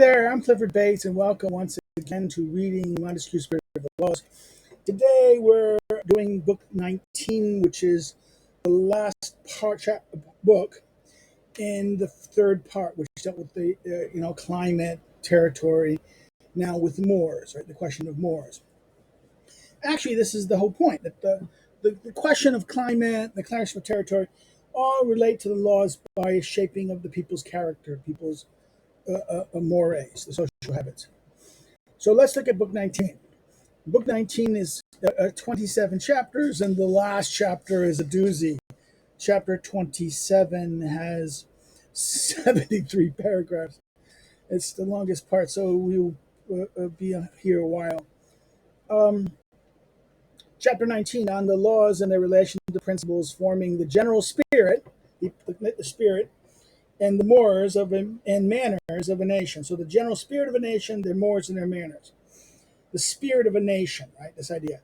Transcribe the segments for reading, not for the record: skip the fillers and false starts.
there, I'm Clifford Bates, and welcome once again to reading Montesquieu's Spirit of the Laws. Today we're doing Book 19, which is the last book in the third part, which dealt with the climate, territory, now with Moors, right? The question of Moors. Actually, this is the whole point, that the question of climate, the question of territory, all relate to the laws by a shaping of the people's character, people's mores, the social habits. So let's look at Book 19. Book 19 is 27 chapters, and the last chapter is a doozy. Chapter 27 has 73 paragraphs. It's the longest part, so we'll be here a while. Chapter 19 on the laws and their relation to principles forming the general spirit, the spirit, and the mores and manners of a nation. So the general spirit of a nation, their mores and their manners. The spirit of a nation, right? This idea.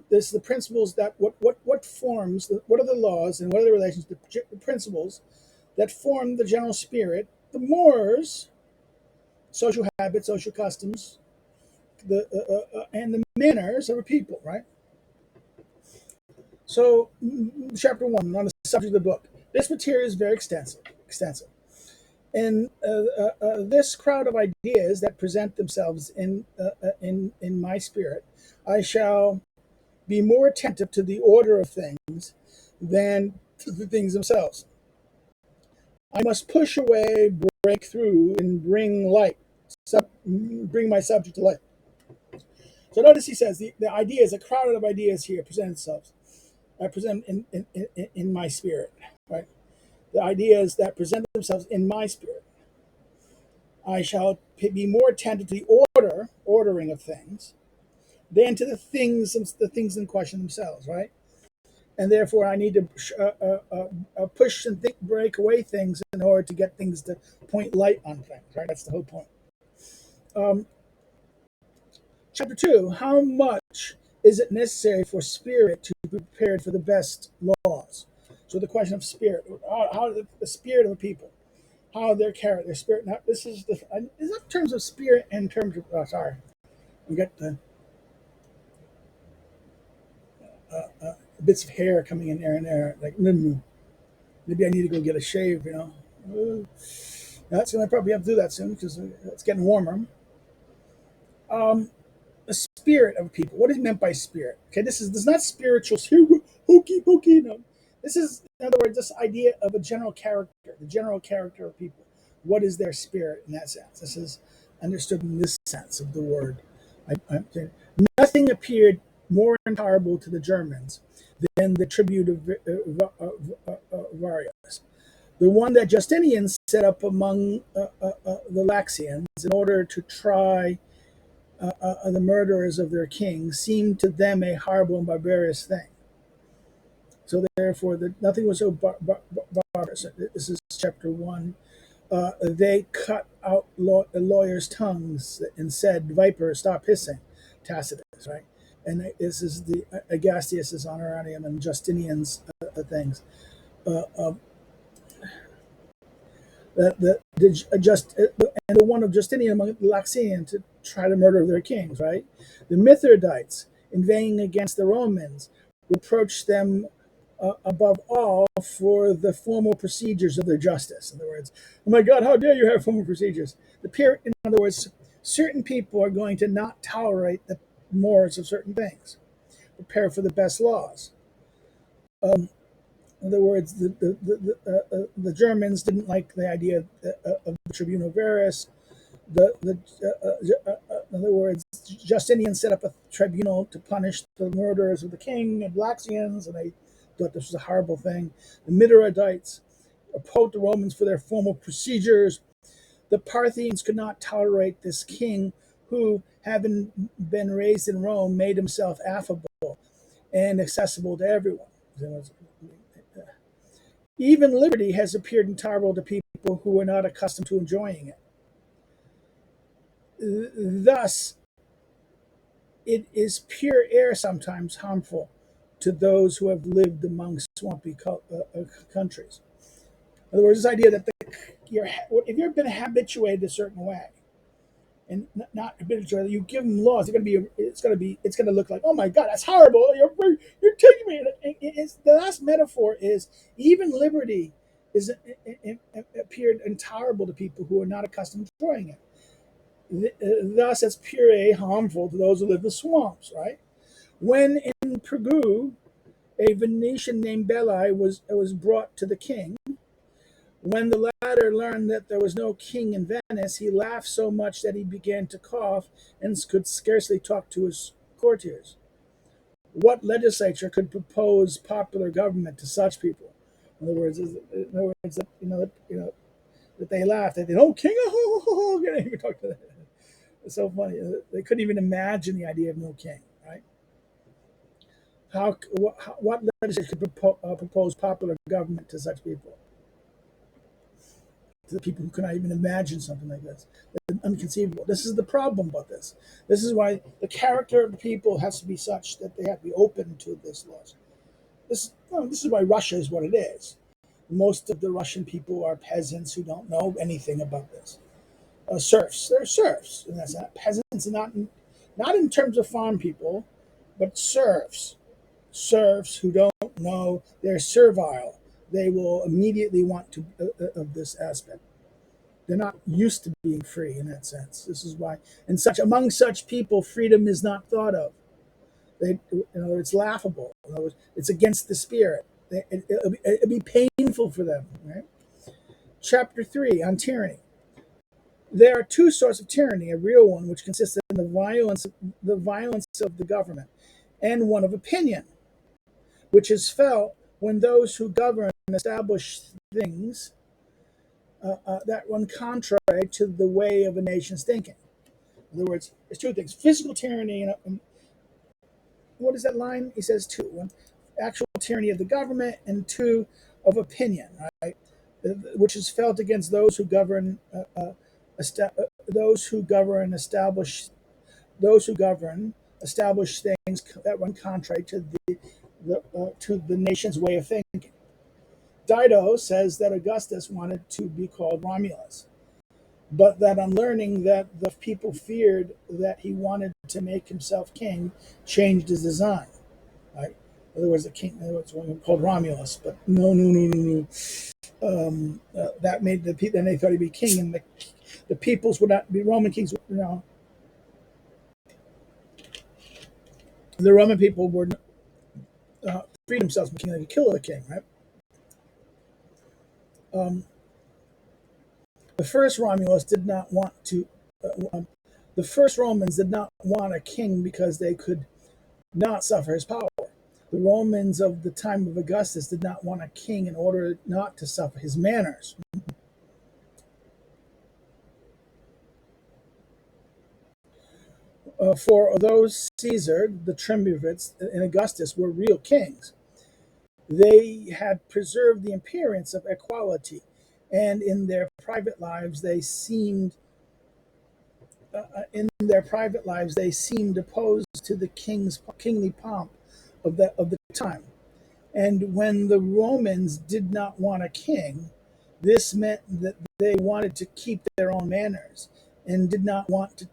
This is the principles that what forms, what are the laws and what are the relations, the principles that form the general spirit, the mores, social habits, social customs, and the manners of a people, right? So, chapter 1 on the subject of the book. This material is very extensive. And this crowd of ideas that present themselves in my spirit, I shall be more attentive to the order of things than to the things themselves. I must push away, break through, and bring bring my subject to light. So notice he says the ideas, a crowd of ideas here present themselves. I present in my spirit, right? The ideas that present themselves in my spirit. I shall be more attentive to the ordering of things, than to the things in question themselves, right? And therefore, I need to push and break away things in order to get things to point light on things, right? That's the whole point. Chapter 2: How much is it necessary for spirit to be prepared for the best laws? So the question of spirit, how the spirit of the people, how their character, their spirit. Now, this is not in terms of spirit, in terms of we got the bits of hair coming in there and there. Like, maybe I need to go get a shave. That's going to probably have to do that soon because it's getting warmer. The spirit of people. What is meant by spirit? Okay, this is not spiritual, hokey pokey. No, this is, in other words, this idea of a general character, the general character of people. What is their spirit in that sense? This is understood in this sense of the word. Nothing appeared more intolerable to the Germans than the tribute of Varius, the one that Justinian set up among the Laxians in order to try the murderers of their king, seemed to them a horrible and barbarous thing. So therefore, nothing was so barbarous. This is chapter 1. They cut out lawyers' tongues and said, "Viper, stop hissing." Tacitus, right? And this is the Agastius's honorarium and Justinian's things. And the one of Justinian among the Laxian to try to murder their kings, right? The Mithridates, inveighing against the Romans, reproached them above all for the formal procedures of their justice. In other words, oh my God, how dare you have formal procedures? In other words, certain people are going to not tolerate the mores of certain things. Prepare for the best laws. In other words, the Germans didn't like the idea of the Tribunal Verus. In other words, Justinian set up a tribunal to punish the murderers of the king and Laxians, and they thought this was a horrible thing. The Mithridates opposed the Romans for their formal procedures. The Parthians could not tolerate this king who, having been raised in Rome, made himself affable and accessible to everyone. Even liberty has appeared intolerable to people who are not accustomed to enjoying it. Thus, it is pure air sometimes harmful to those who have lived among swampy countries. In other words, this idea that if you've been habituated a certain way, and not arbitrarily. You give them laws. It's going to look like, oh my God, that's horrible. You're taking me. It's, the last metaphor is even liberty is appeared intolerable to people who are not accustomed to enjoying it. Thus, it's puree harmful to those who live in the swamps, right? When in Peru, a Venetian named Belli was brought to the king. When the latter learned that there was no king in Venice, he laughed so much that he began to cough and could scarcely talk to his courtiers. What legislature could propose popular government to such people? In other words, that that they laughed. They said, "Oh, king! Oh, can't even talk to them." It's so funny. They couldn't even imagine the idea of no king, right? What legislature could propose popular government to such people? To the people who cannot even imagine something like this. It's unconceivable. This is the problem about this. This is why the character of the people has to be such that they have to be open to this loss. This is why Russia is what it is. Most of the Russian people are peasants who don't know anything about this. Serfs. They're serfs, and that's not peasants, and not in terms of farm people, but serfs. Serfs who don't know, they're servile. They will immediately want to of this aspect. They're not used to being free in that sense. This is why, and such among such people, freedom is not thought of. It's laughable. In other words, it's against the spirit. It'd be painful for them. Right? Chapter 3 on tyranny. There are two sorts of tyranny: a real one, which consists in the violence of the government, and one of opinion, which is felt when those who govern establish things that run contrary to the way of a nation's thinking. In other words, there's two things: physical tyranny and what is that line? He says two: one, actual tyranny of the government, and two, of opinion, right? Which is felt against those who govern, those who govern establish things that run contrary to the nation's way of thinking. Dido says that Augustus wanted to be called Romulus, but that on learning that the people feared that he wanted to make himself king, changed his design. Right? In other words, the king was one called Romulus, but no. That made the people. Then they thought he'd be king, and the peoples would not be Roman kings. The Roman people would free themselves from the king. They could kill the king, right? Um, the first Romulus did not want to. The first Romans did not want a king because they could not suffer his power. The Romans of the time of Augustus did not want a king in order not to suffer his manners. For those Caesar, the triumvirs, and Augustus were real kings, they had preserved the appearance of equality, and in their private lives they seemed opposed to the kingly pomp of the time. And when the Romans did not want a king, this meant that they wanted to keep their own manners and did not want to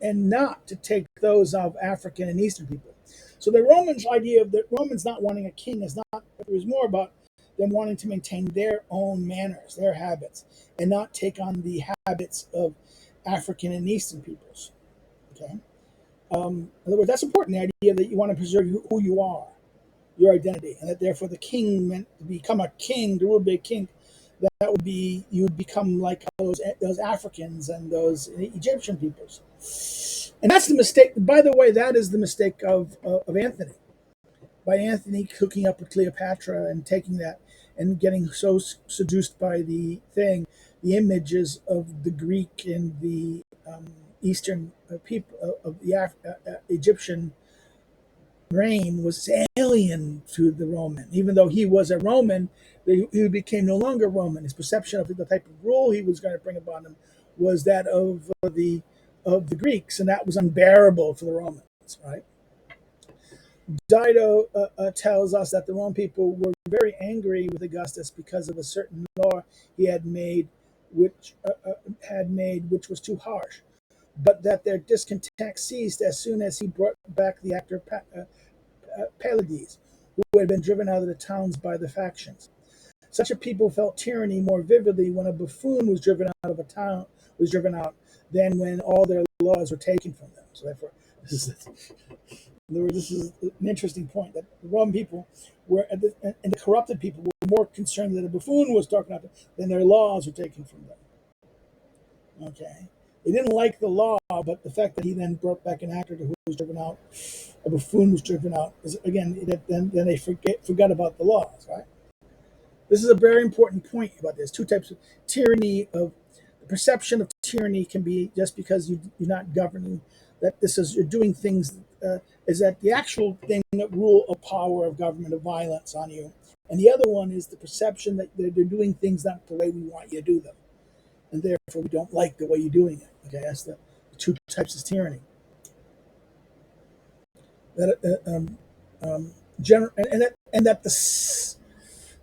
and not to take those of African and Eastern people. So the Romans' idea of the Romans not wanting a king is not, it was more about them wanting to maintain their own manners, their habits, and not take on the habits of African and Eastern peoples. Okay. In other words, that's important, the idea that you want to preserve who you are, your identity, and that therefore the king meant to become a king, to rule be a king. That would be, you would become like those Africans and those Egyptian peoples. And that's the mistake. By the way, that is the mistake of Anthony. By Anthony hooking up with Cleopatra and taking that and getting so seduced by the images of the Greek and the Eastern people of the Egyptian reign was alien to the Roman. Even though he was a Roman, he became no longer Roman. His perception of the type of rule he was going to bring upon him was that of the Greeks, and that was unbearable for the Romans. Right? Dido tells us that the Roman people were very angry with Augustus because of a certain law he had made, which was too harsh. but that their discontent ceased as soon as he brought back the actor Pallades, who had been driven out of the towns by the factions. Such a people felt tyranny more vividly when a buffoon was driven out of a town was driven out than when all their laws were taken from them. So therefore, this is an interesting point that the Roman people and the corrupted people were more concerned that a buffoon was talking about than their laws were taken from them. Okay, they didn't like the law, but the fact that he then brought back an actor who was driven out, a buffoon was driven out, is again then they forgot about the laws, right? This is a very important point about this. Two types of tyranny. Of the perception of tyranny can be just because you're not governing. That this is you're doing things. Is that the actual thing that rule of power of government of violence on you, and the other one is the perception that they're doing things not the way we want you to do them, and therefore we don't like the way you're doing it. Okay, that's the two types of tyranny. That and that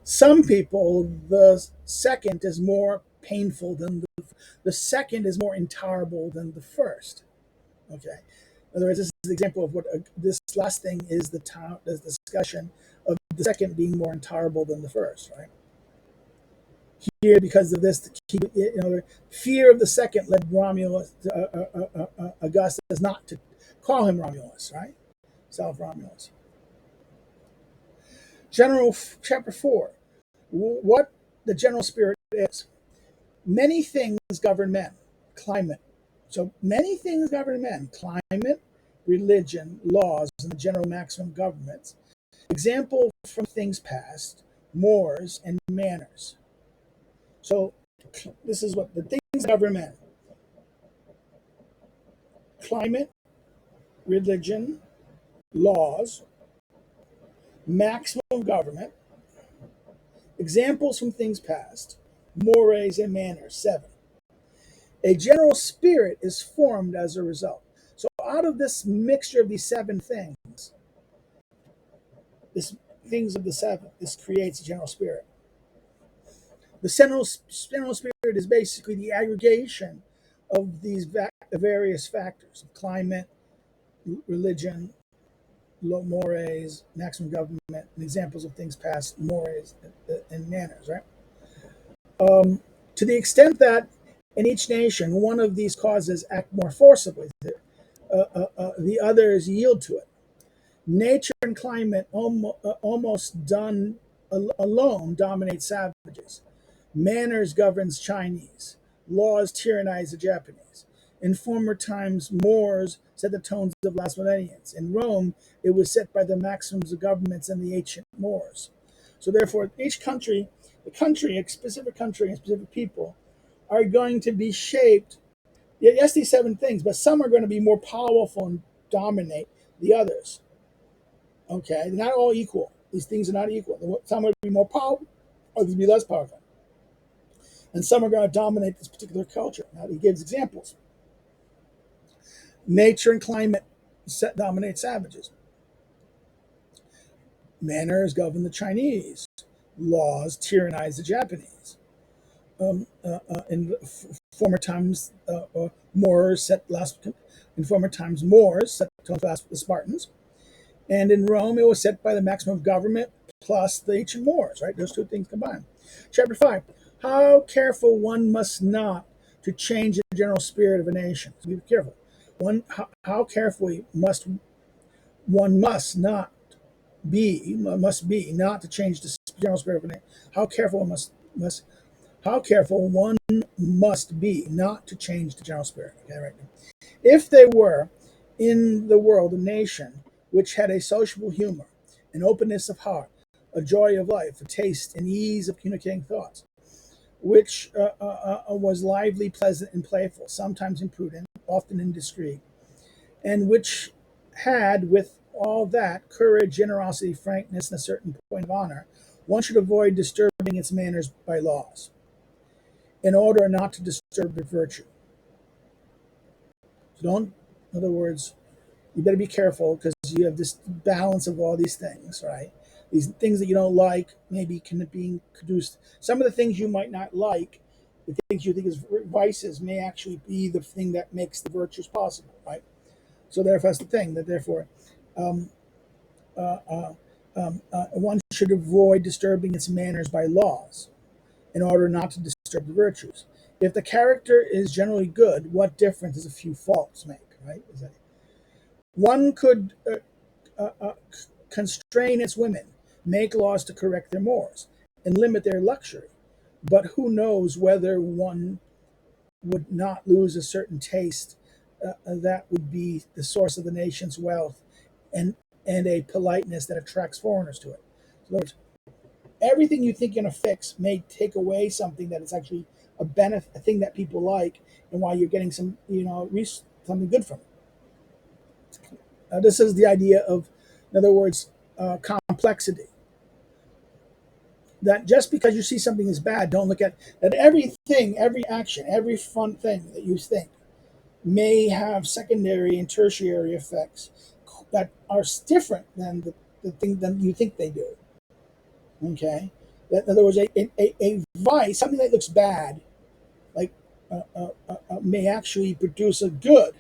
some people, the second is more painful than the second is more intolerable than the first. Okay. In other words, this is an example of what this last thing is the discussion of the second being more intolerable than the first, right? Here, because of this, fear of the second led Romulus, Augustus, not to call him Romulus, right? South Romulus. Chapter 4. What the general spirit is. Many things govern men. Climate. So many things govern men. Climate, religion, laws, and the general maximum governments. Example from things past, mores, and manners. So this is what the things govern men. Climate, religion, laws, maximum government, examples from things past, mores and manners. 7. A general spirit is formed as a result. So out of this mixture of these 7 things, this things of the 7, this creates a general spirit. The general spirit is basically the aggregation of these various factors: climate, religion, mores, maximum government, and examples of things past, mores, and manners, right? To the extent that in each nation, one of these causes act more forcibly, the others yield to it. Nature and climate almost done alone dominate savages. Manners governs Chinese. Laws tyrannize the Japanese. In former times, Moors set the tones of Lacedaemonians. In Rome, it was set by the maxims of governments and the ancient Moors. So therefore, each country, a specific country and specific people, are going to be shaped. Yes, these 7 things, but some are going to be more powerful and dominate the others. Okay, they're not all equal. These things are not equal. Some will be more powerful, others will be less powerful. And some are going to dominate this particular culture. Now, he gives examples. Nature and climate dominate savages. Manners govern the Chinese. Laws tyrannize the Japanese. In former times, Moors set the Spartans. And in Rome, it was set by the maximum of government plus the ancient Moors, right? Those 2 things combined. Chapter 5. How careful one must not to change the general spirit of a nation. So be careful. How carefully must be not to change the general spirit of a nation. How careful one must be not to change the general spirit. Okay, right. If there were in the world a nation which had a sociable humor, an openness of heart, a joy of life, a taste and ease of communicating thoughts, which was lively, pleasant, and playful, sometimes imprudent, often indiscreet, and which had, with all that, courage, generosity, frankness, and a certain point of honor, one should avoid disturbing its manners by laws, in order not to disturb their virtue. So don't, in other words, you better be careful because you have this balance of all these things, right? These things that you don't like maybe can be introduced. Some of the things you might not like The things you think is vices may actually be the thing that makes the virtues possible, right? So therefore, that's the thing that therefore um, one should avoid disturbing its manners by laws in order not to disturb the virtues. If the character is generally good, what difference does a few faults make, right? Is that one could constrain its women, make laws to correct their mores, and limit their luxury. But who knows whether one would not lose a certain taste that would be the source of the nation's wealth and and a politeness that attracts foreigners to it. So in other words, everything you think you're going to fix may take away something that is actually a benefit, a thing that people like, and why you're getting some, something good from it. This is the idea of, in other words, complexity. That just because you see something is bad, don't look at that everything, every action, every fun thing that you think may have secondary and tertiary effects that are different than the thing than you think they do. Okay, that, in other words, a vice, something that looks bad, like may actually produce a good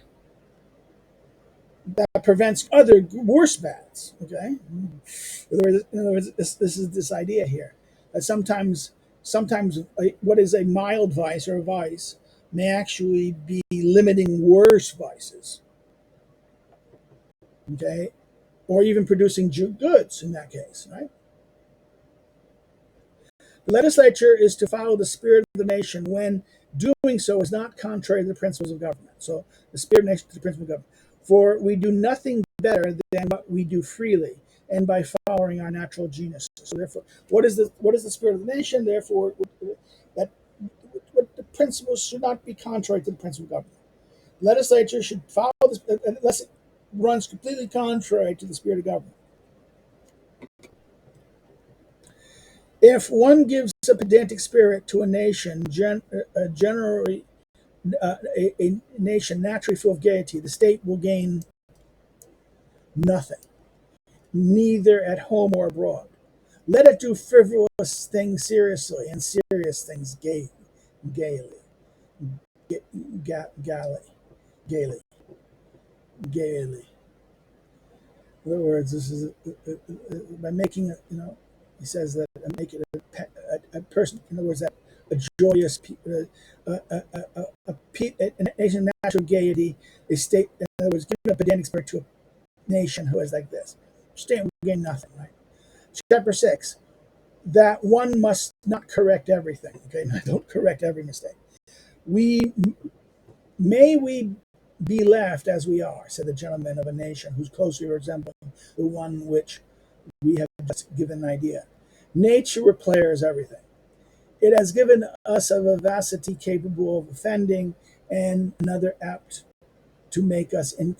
that prevents other worse bads. Okay, in other words, this is this idea here that sometimes what is a mild vice or a vice may actually be limiting worse vices. Okay, or even producing goods in that case, right? The legislature is to follow the spirit of the nation when doing so is not contrary to the principles of government. So the spirit of the nation is the principle of government. For we do nothing better than what we do freely and by following our natural genius. So therefore, what is the spirit of the nation? Therefore, that what the principles should not be contrary to the principle of government. Legislature should follow this unless it runs completely contrary to the spirit of government. If one gives a pedantic spirit to a nation, generally a nation naturally full of gaiety, the state will gain nothing, neither at home or abroad. Let it do frivolous things seriously and serious things gaily, gaily, gaily, gaily. In other words, this is by making it, he says that make it a person. In other words, that a joyous, a nation of natural gaiety, a state. In other words, giving a pedantic spirit to a nation who is like this, state will gain nothing. Right. Chapter 6. That one must not correct everything. Okay, don't correct every mistake. We we be left as we are, said the gentleman of a nation whose closely resembling the one which we have just given an idea. Nature repairs everything. It has given us a vivacity capable of offending, and another apt to make us and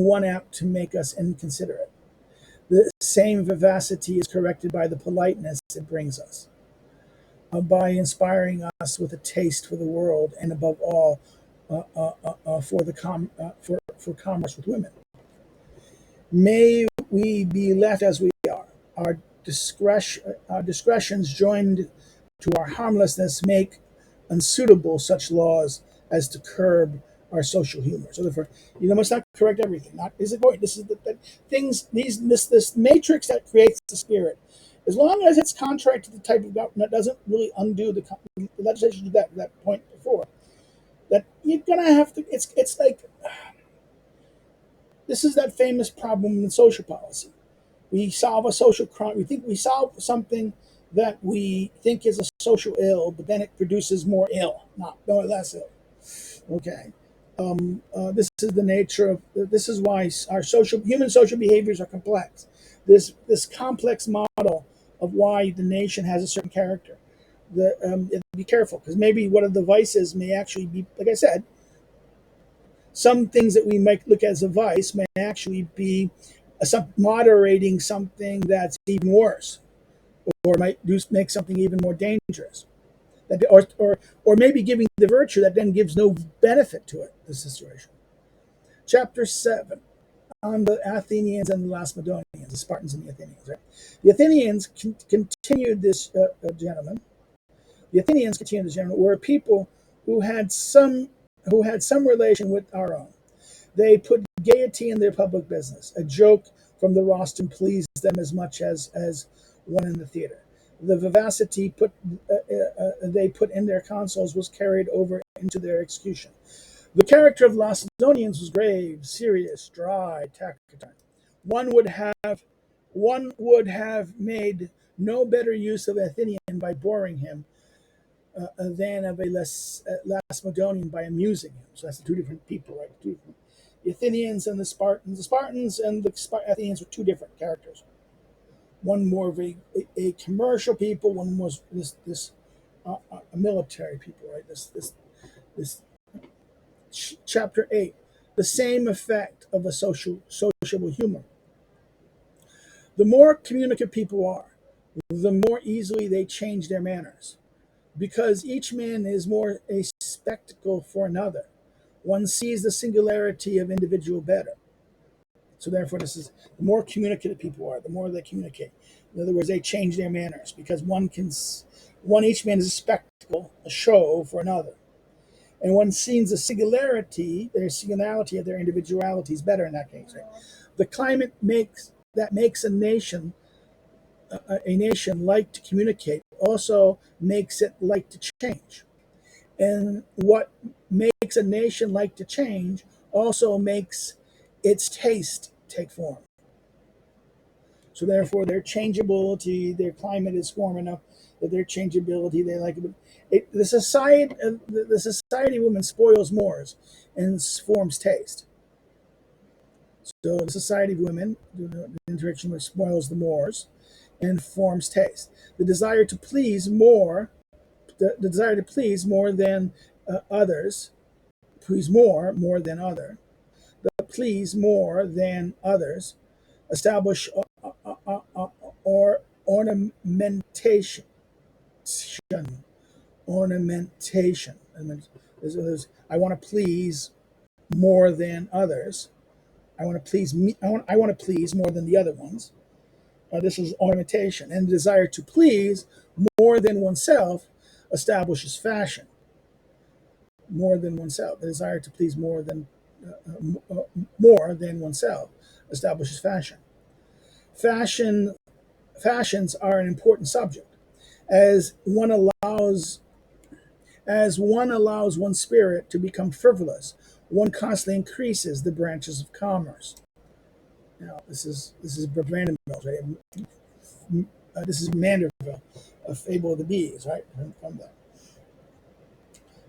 one apt to make us inconsiderate. The same vivacity is corrected by the politeness it brings us, by inspiring us with a taste for the world, and above all, for commerce with women. May we be left as we are. Our discretions joined to our harmlessness make unsuitable such laws as to curb our social humor. So therefore, you must not correct everything. Not is it going? This is the things. This matrix that creates the spirit. As long as it's contrary to the type of government, that doesn't really undo the legislation to that point before. That you're gonna have to. It's like this is that famous problem in social policy. We solve a social crime. We think we solve something that we think is a social ill, but then it produces more ill, not no less ill. Okay. This is the nature of. This is why our human social behaviors are complex. This complex model of why the nation has a certain character. Be careful because maybe one of the vices may actually be, like I said, some things that we might look at as a vice may actually be moderating something that's even worse, or might make something even more dangerous. Or maybe giving the virtue that then gives no benefit to it, the situation. Chapter 7 on the Athenians and the Lacedaemonians, the Spartans and the Athenians. Right? The Athenians continued this gentleman The Athenians, continue the general, were people who had some relation with our own. They put gaiety in their public business. A joke from the rostrum pleased them as much as one in the theater. The vivacity they put in their consoles was carried over into their execution. The character of the Lacedaemonians was grave, serious, dry, taciturn. One would have made no better use of Athenian by boring him than of a Lacedaemonian by amusing him. So that's the two different people, right? Two different, the Athenians and the Spartans. The Spartans and the Athenians were two different characters. One more of a commercial people. One was this a military people, right? This chapter 8, the same effect of a sociable humor. The more communicative people are, the more easily they change their manners, because each man is more a spectacle for another. One sees the singularity of individual better. So therefore, this is the more communicative people are, the more they communicate. In other words, they change their manners because each man is a spectacle, a show for another. And one sees the singularity of their individualities better in that case. Right? The climate makes a nation like to communicate, also makes it like to change. And what makes a nation like to change also makes its taste take form. So therefore, their changeability, their climate is warm enough that their changeability, they like it. The society of women spoils mores and forms taste. So the society of women, the interaction which spoils the mores and forms taste. The desire to please more, the desire to please more than others, please more than other, the please more than others, establish or ornamentation. Ornamentation. I want to please more than others. I want to please me. I want to please more than the other ones. This is ornamentation, and the desire to please more than oneself establishes fashion. More than oneself, the desire to please more than oneself establishes fashion. Fashions are an important subject, as one allows one's spirit to become frivolous. One constantly increases the branches of commerce. Now, this is Vanderbilt, right? This is Manderville, a fable of the bees, right? From that.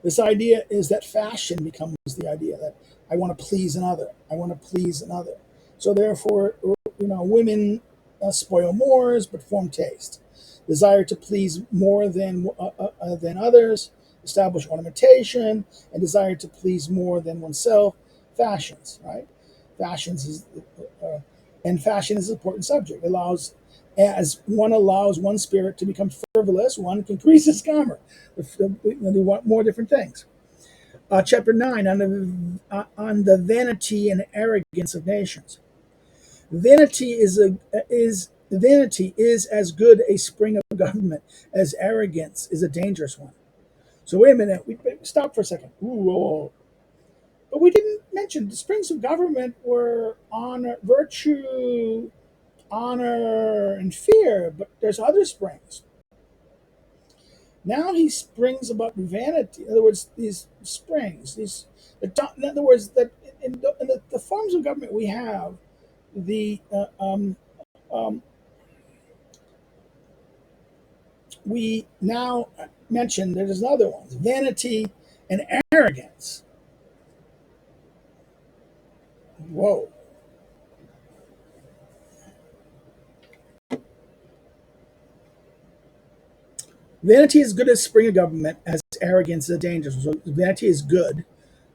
This idea is that fashion becomes the idea that I want to please another. I want to please another. So therefore, women spoil mores but form taste. Desire to please more than others, establish ornamentation, and desire to please more than oneself, fashions. Right? Fashions is and fashion is an important subject. As one allows one spirit to become frivolous, one can increase its commerce. They want more different things. Chapter 9 on the vanity and arrogance of nations. Vanity is as good a spring of government as arrogance is a dangerous one. So wait a minute, we stop for a second. But we didn't mention the springs of government were honor, virtue, honor, and fear, but there's other springs. Now he springs about vanity. In other words, these springs, in other words, that in the forms of government we have, the we now mention there's other ones: vanity and arrogance. Whoa. Vanity is good as spring of government, as arrogance is dangerous. So vanity is good,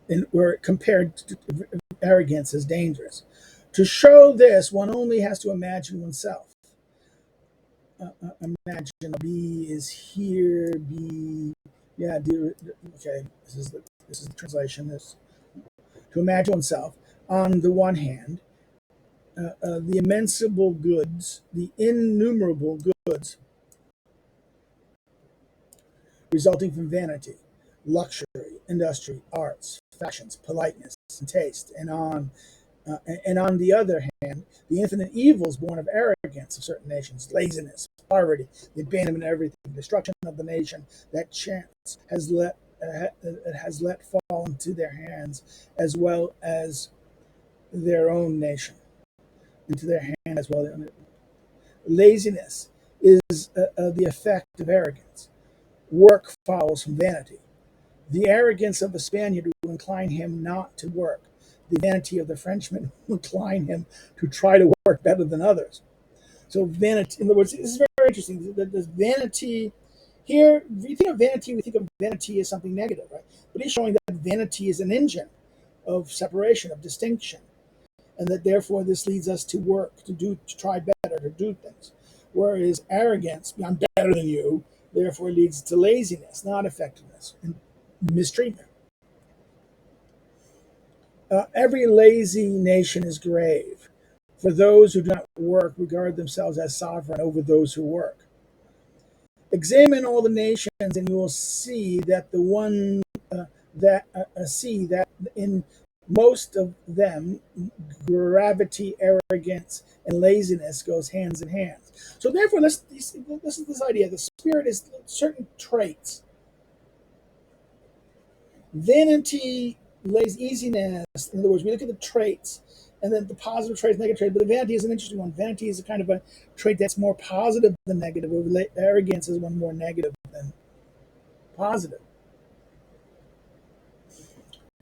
and where compared to arrogance is dangerous. To show this, one only has to imagine oneself. Imagine B is here. B, yeah. Okay, this is the translation. This to imagine oneself on the one hand, the immensible goods, the innumerable goods resulting from vanity, luxury, industry, arts, fashions, politeness, and taste, and on the other hand, the infinite evils born of arrogance of certain nations, laziness, poverty, the abandonment of everything, destruction of the nation that chance has let fall into their hands, as well as their own nation, into their hand as well. Laziness is the effect of arrogance. Work follows from vanity. The arrogance of the Spaniard will incline him not to work. The vanity of the Frenchman will incline him to try to work better than others. So vanity, in other words, this is very interesting. There's vanity here. If you think of vanity, we think of vanity as something negative, right? But he's showing that vanity is an engine of separation, of distinction, and that therefore this leads us to work, to try better, to do things. Whereas arrogance, I'm better than you, therefore leads to laziness, not effectiveness, and mistreatment. Every lazy nation is grave, for those who do not work regard themselves as sovereign over those who work. Examine all the nations, and you will see that that in most of them, gravity, arrogance, and laziness goes hands in hand. So therefore, this is this idea: the spirit is certain traits. Vanity, easiness. In other words, we look at the traits, and then the positive traits, negative traits. But the vanity is an interesting one. Vanity is a kind of a trait that's more positive than negative. Arrogance is one more negative than positive.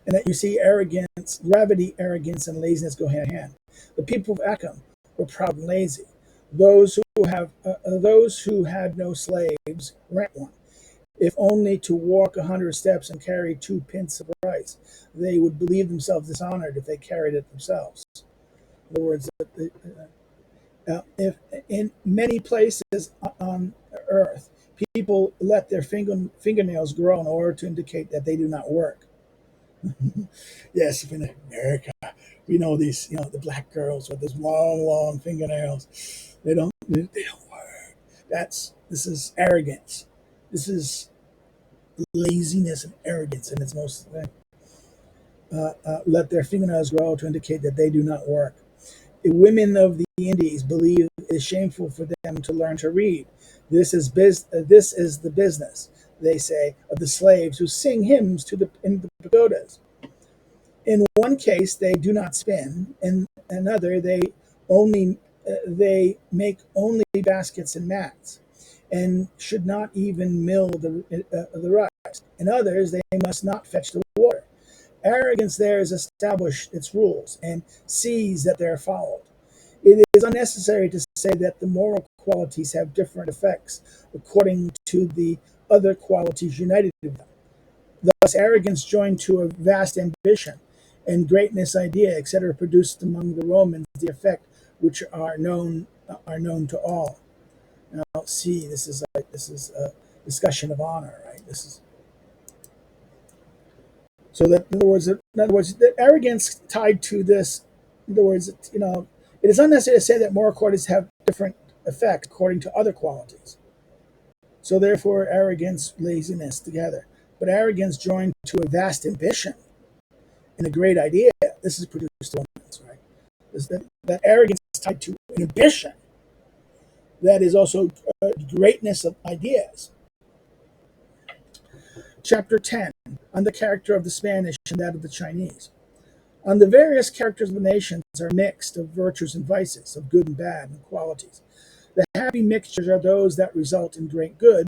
And that you see arrogance, gravity, arrogance, and laziness go hand in hand. The people of Achem were proud and lazy. Those who had no slaves rent one. If only to walk 100 steps and carry 2 pints of rice, they would believe themselves dishonored if they carried it themselves. In other words, if in many places on earth, people let their fingernails grow in order to indicate that they do not work. Yes, in America, we know these, the black girls with those long fingernails. They don't work. This is arrogance. This is laziness and arrogance in its most thing. Let their fingernails grow to indicate that they do not work. The women of the Indies believe it is shameful for them to learn to read. This is the business, they say, of the slaves who sing hymns in the pagodas. In one case, they do not spin. In another, they make only baskets and mats, and should not even mill the rice. In others, they must not fetch the water. Arrogance there has established its rules and sees that they are followed. It is unnecessary to say that the moral qualities have different effects according to the other qualities united with them. Thus, arrogance joined to a vast ambition and greatness idea, etc., produced among the Romans the effect which are known to all. Now, see, this is a discussion of honor, right? This is so that in other words, the arrogance tied to this. In other words, it is unnecessary to say that moral qualities have different effects according to other qualities. So therefore, arrogance, laziness together, but arrogance joined to a vast ambition and a great idea. This is produced romance, right? That arrogance is tied to an ambition that is also greatness of ideas. Chapter 10, on the character of the Spanish and that of the Chinese. On the various characters of the nations are mixed of virtues and vices, of good and bad and qualities. The happy mixtures are those that result in great good,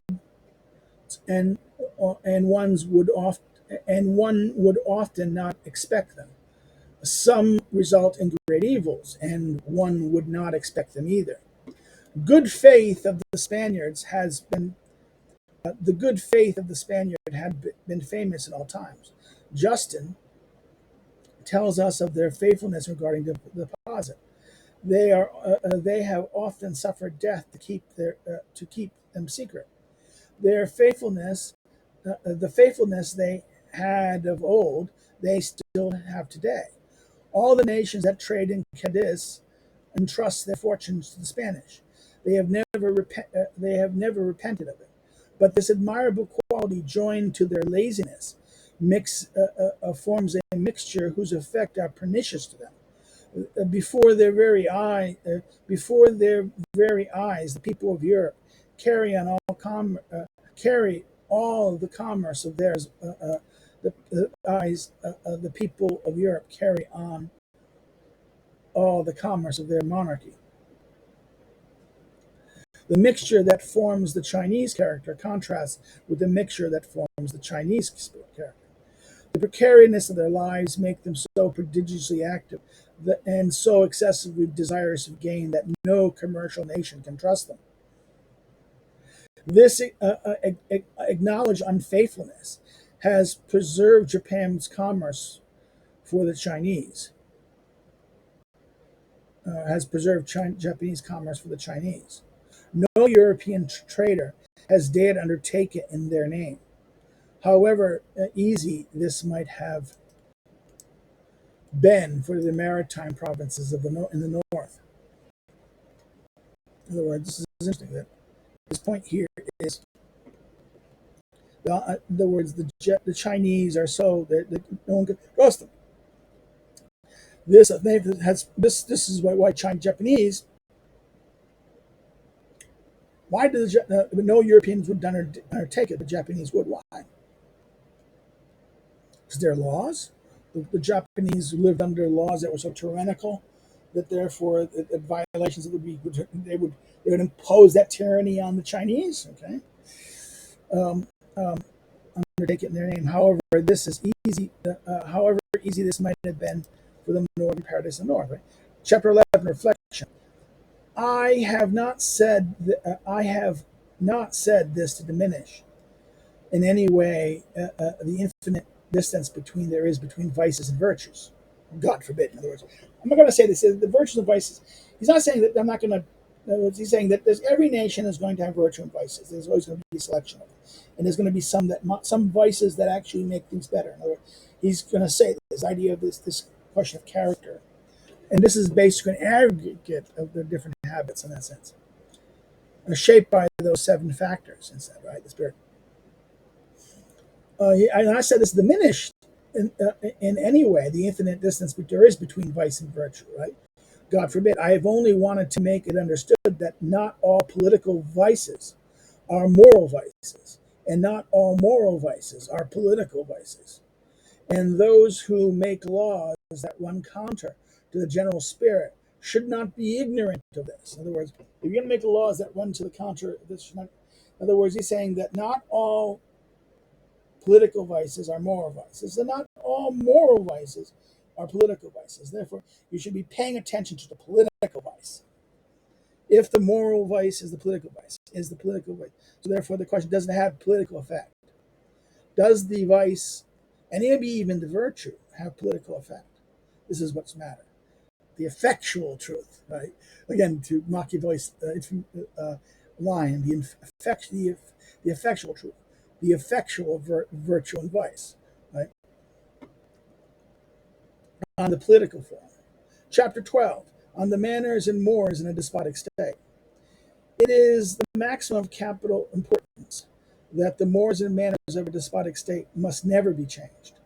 and one would often not expect them. Some result in great evils, and one would not expect them either. Good faith of the Spaniards has been the good faith of the Spaniard had been famous in all times. Justin tells us of their faithfulness regarding the deposit. They have often suffered death to keep them secret. Their faithfulness, the faithfulness they had of old, they still have today. All the nations that trade in Cadiz entrust their fortunes to the Spanish. They have never repented of it. But this admirable quality, joined to their laziness, forms a mixture whose effects are pernicious to them. Before their very eyes, the people of Europe carry on carry all the commerce of theirs. The people of Europe carry on all the commerce of their monarchy. The mixture that forms the Chinese character contrasts with the mixture that forms the Chinese character. The precariousness of their lives make them so prodigiously active and so excessively desirous of gain that no commercial nation can trust them. This acknowledged unfaithfulness has preserved Japan's commerce for the Chinese. Japanese commerce for the Chinese. No European trader has dared undertake it in their name. However easy this might have been for the maritime provinces in the north. In other words, this is interesting. That this point here is, in other words, the Chinese are so that no one can trust them. This is why Japanese. Why did no Europeans would undertake it? The Japanese would. Why? Because their laws. The Japanese lived under laws that were so tyrannical that therefore the violations they would impose that tyranny on the Chinese. Okay, undertake it in their name. However, this is easy. However easy this might have been for the northern paradise of the north. Right? Chapter 11, reflection. I have not said this to diminish in any way the infinite distance between vices and virtues. God forbid. In other words, I'm not going to say this. The virtues and vices. He's not saying that I'm not going to. In other words, he's saying that every nation is going to have virtue and vices. There's always going to be a selection of them, and there's going to be some vices that actually make things better. In other words, he's going to say this idea of this question of character, and this is basically an aggregate of the different habits in that sense, shaped by those 7 factors instead, right? The spirit. And I said this diminished in any way the infinite distance there is between vice and virtue, right? God forbid. I have only wanted to make it understood that not all political vices are moral vices, and not all moral vices are political vices. And those who make laws that run counter to the general spirit should not be ignorant of this. In other words, if you're going to make laws that run to the counter, in other words, he's saying that not all political vices are moral vices, and not all moral vices are political vices. Therefore, you should be paying attention to the political vice. If the moral vice is the political vice, So therefore, the question doesn't have political effect. Does the vice, and maybe even the virtue, have political effect? This is what's matter. The effectual truth, right? Again, to Machiavelli's line, the effectual truth, the effectual virtue and vice, right? On the political form. Chapter 12, on the manners and mores in a despotic state. It is the maximum of capital importance that the mores and manners of a despotic state must never be changed.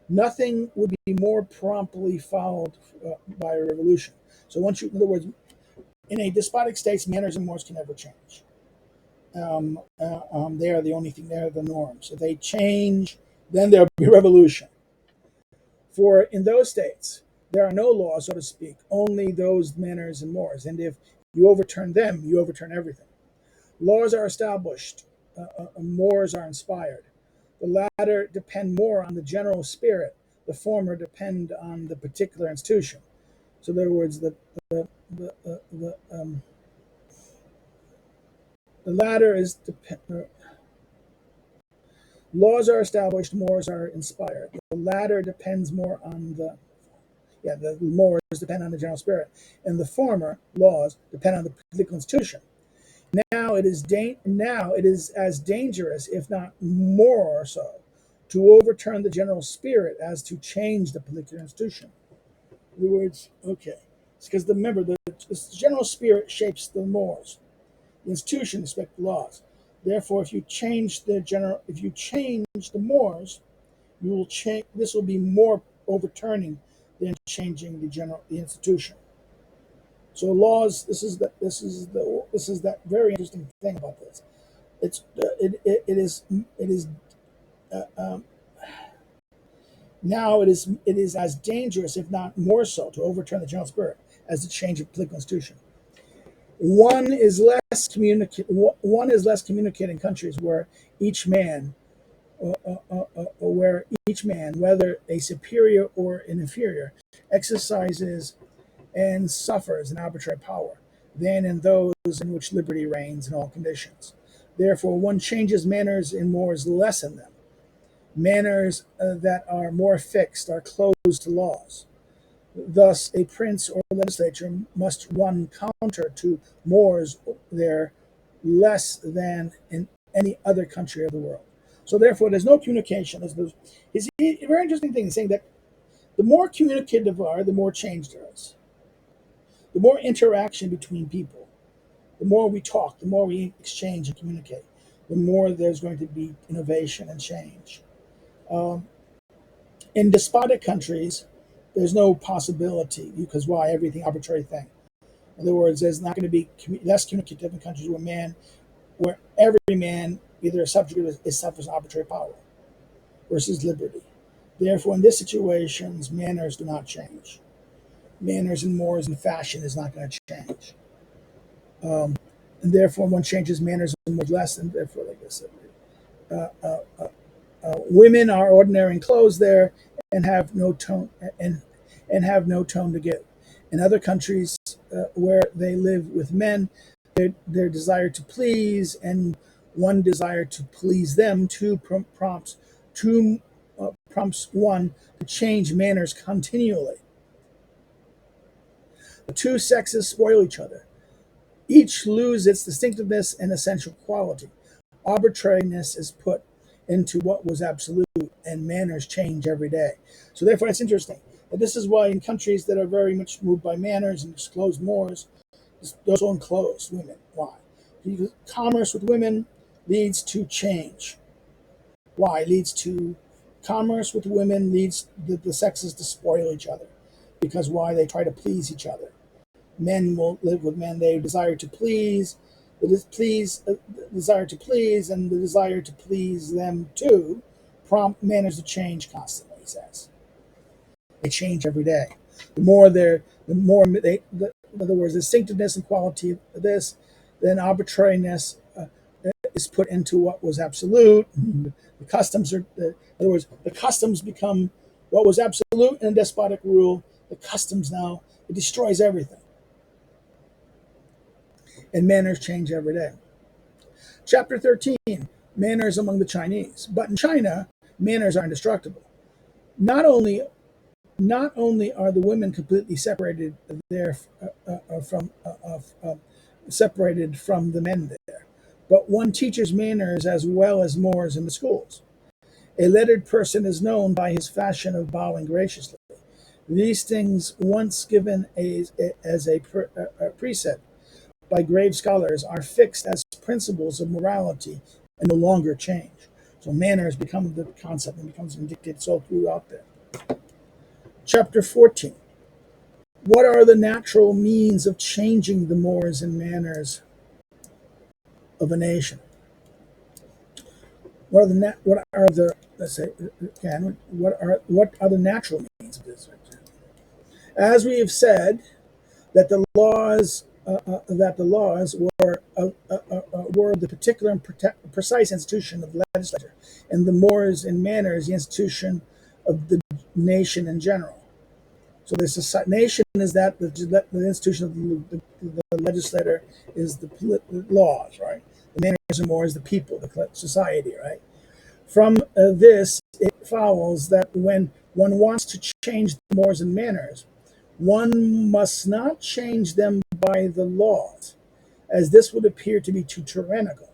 Nothing would be more promptly followed by a revolution. So in other words, in a despotic state, manners and mores can never change. They are the only thing, they are the norms. If they change, then there'll be revolution. For in those states, there are no laws, so to speak, only those manners and mores. And if you overturn them, you overturn everything. Laws are established, mores are inspired. The latter depend more on the general spirit. The former depend on the particular institution. So, in other words, the latter is laws are established, mores are inspired. The latter depends more on the mores depend on the general spirit, and the former laws depend on the particular institution. Now it is as dangerous, if not more so, to overturn the general spirit as to change the particular institution. In other words, okay, it's because remember the general spirit shapes the mores. The institution respects the laws. Therefore, if you change the mores, you will change. This will be more overturning than changing the institution. So laws. This is that very interesting thing about this. It is uh, um, now it is as dangerous, if not more so, to overturn the general spirit as to change a political institution. One is less communicating countries each man, where each man, whether a superior or an inferior, exercises and suffers an arbitrary power, than in those in which liberty reigns in all conditions. Therefore, one changes manners and mores lessen them. Manners that are more fixed are closed to laws. Thus, a prince or legislature must run counter to mores there less than in any other country of the world. So, therefore, there's no communication. It's a very interesting thing, saying that the more communicative are, the more change there is. The more interaction between people, the more we talk, the more we exchange and communicate, the more there's going to be innovation and change. Um, in despotic countries, there's no possibility because why? Everything arbitrary thing. In other words, there's not going to be less communicative in countries where every man, either a subject or is suffers arbitrary power versus liberty. Therefore, in this situations, manners do not change. Manners and mores and fashion is not going to change. Um, and therefore, one changes manners and mores less, and therefore, like I said, uh, uh, uh, women are ordinary in clothes there and have no tone and have no tone to give. In other countries where they live with men, their desire to please and one desire to please them prompts one to change manners continually. The two sexes spoil each other. Each lose its distinctiveness and essential quality. Arbitrariness is put into what was absolute, and manners change every day. So therefore, it's interesting. And this is why in countries that are very much moved by manners and closed mores, those on closed women. Why? Because commerce with women leads to change. Why? Leads to commerce with women leads the sexes to spoil each other. Because why? They try to please each other. Men will live with men. They desire to please, desire to please, and the desire to please them too, prompt manners to change constantly. He says they change every day. In other words, distinctiveness and quality of this, then arbitrariness is put into what was absolute. The customs are, in other words, the customs become what was absolute in a despotic rule. The customs now it destroys everything. And manners change every day. Chapter 13, manners among the Chinese. But in China, manners are indestructible. Not only are the women completely separated there separated from the men there, but one teaches manners as well as mores in the schools. A lettered person is known by his fashion of bowing graciously. These things, once given as a precept by grave scholars, are fixed as principles of morality and no longer change. So manners become the concept and becomes dictated so throughout there. Chapter 14. What are the natural means of changing the mores and manners of a nation? What are the let's say again? What are the natural means of this? As we have said, that the laws were the particular and precise institution of the legislature, and the mores and manners the institution of the nation in general. So the nation is that the institution of the legislator is the laws, right? The manners and mores the people, the society, right? From this, it follows that when one wants to change the mores and manners, one must not change them by the laws, as this would appear to be too tyrannical.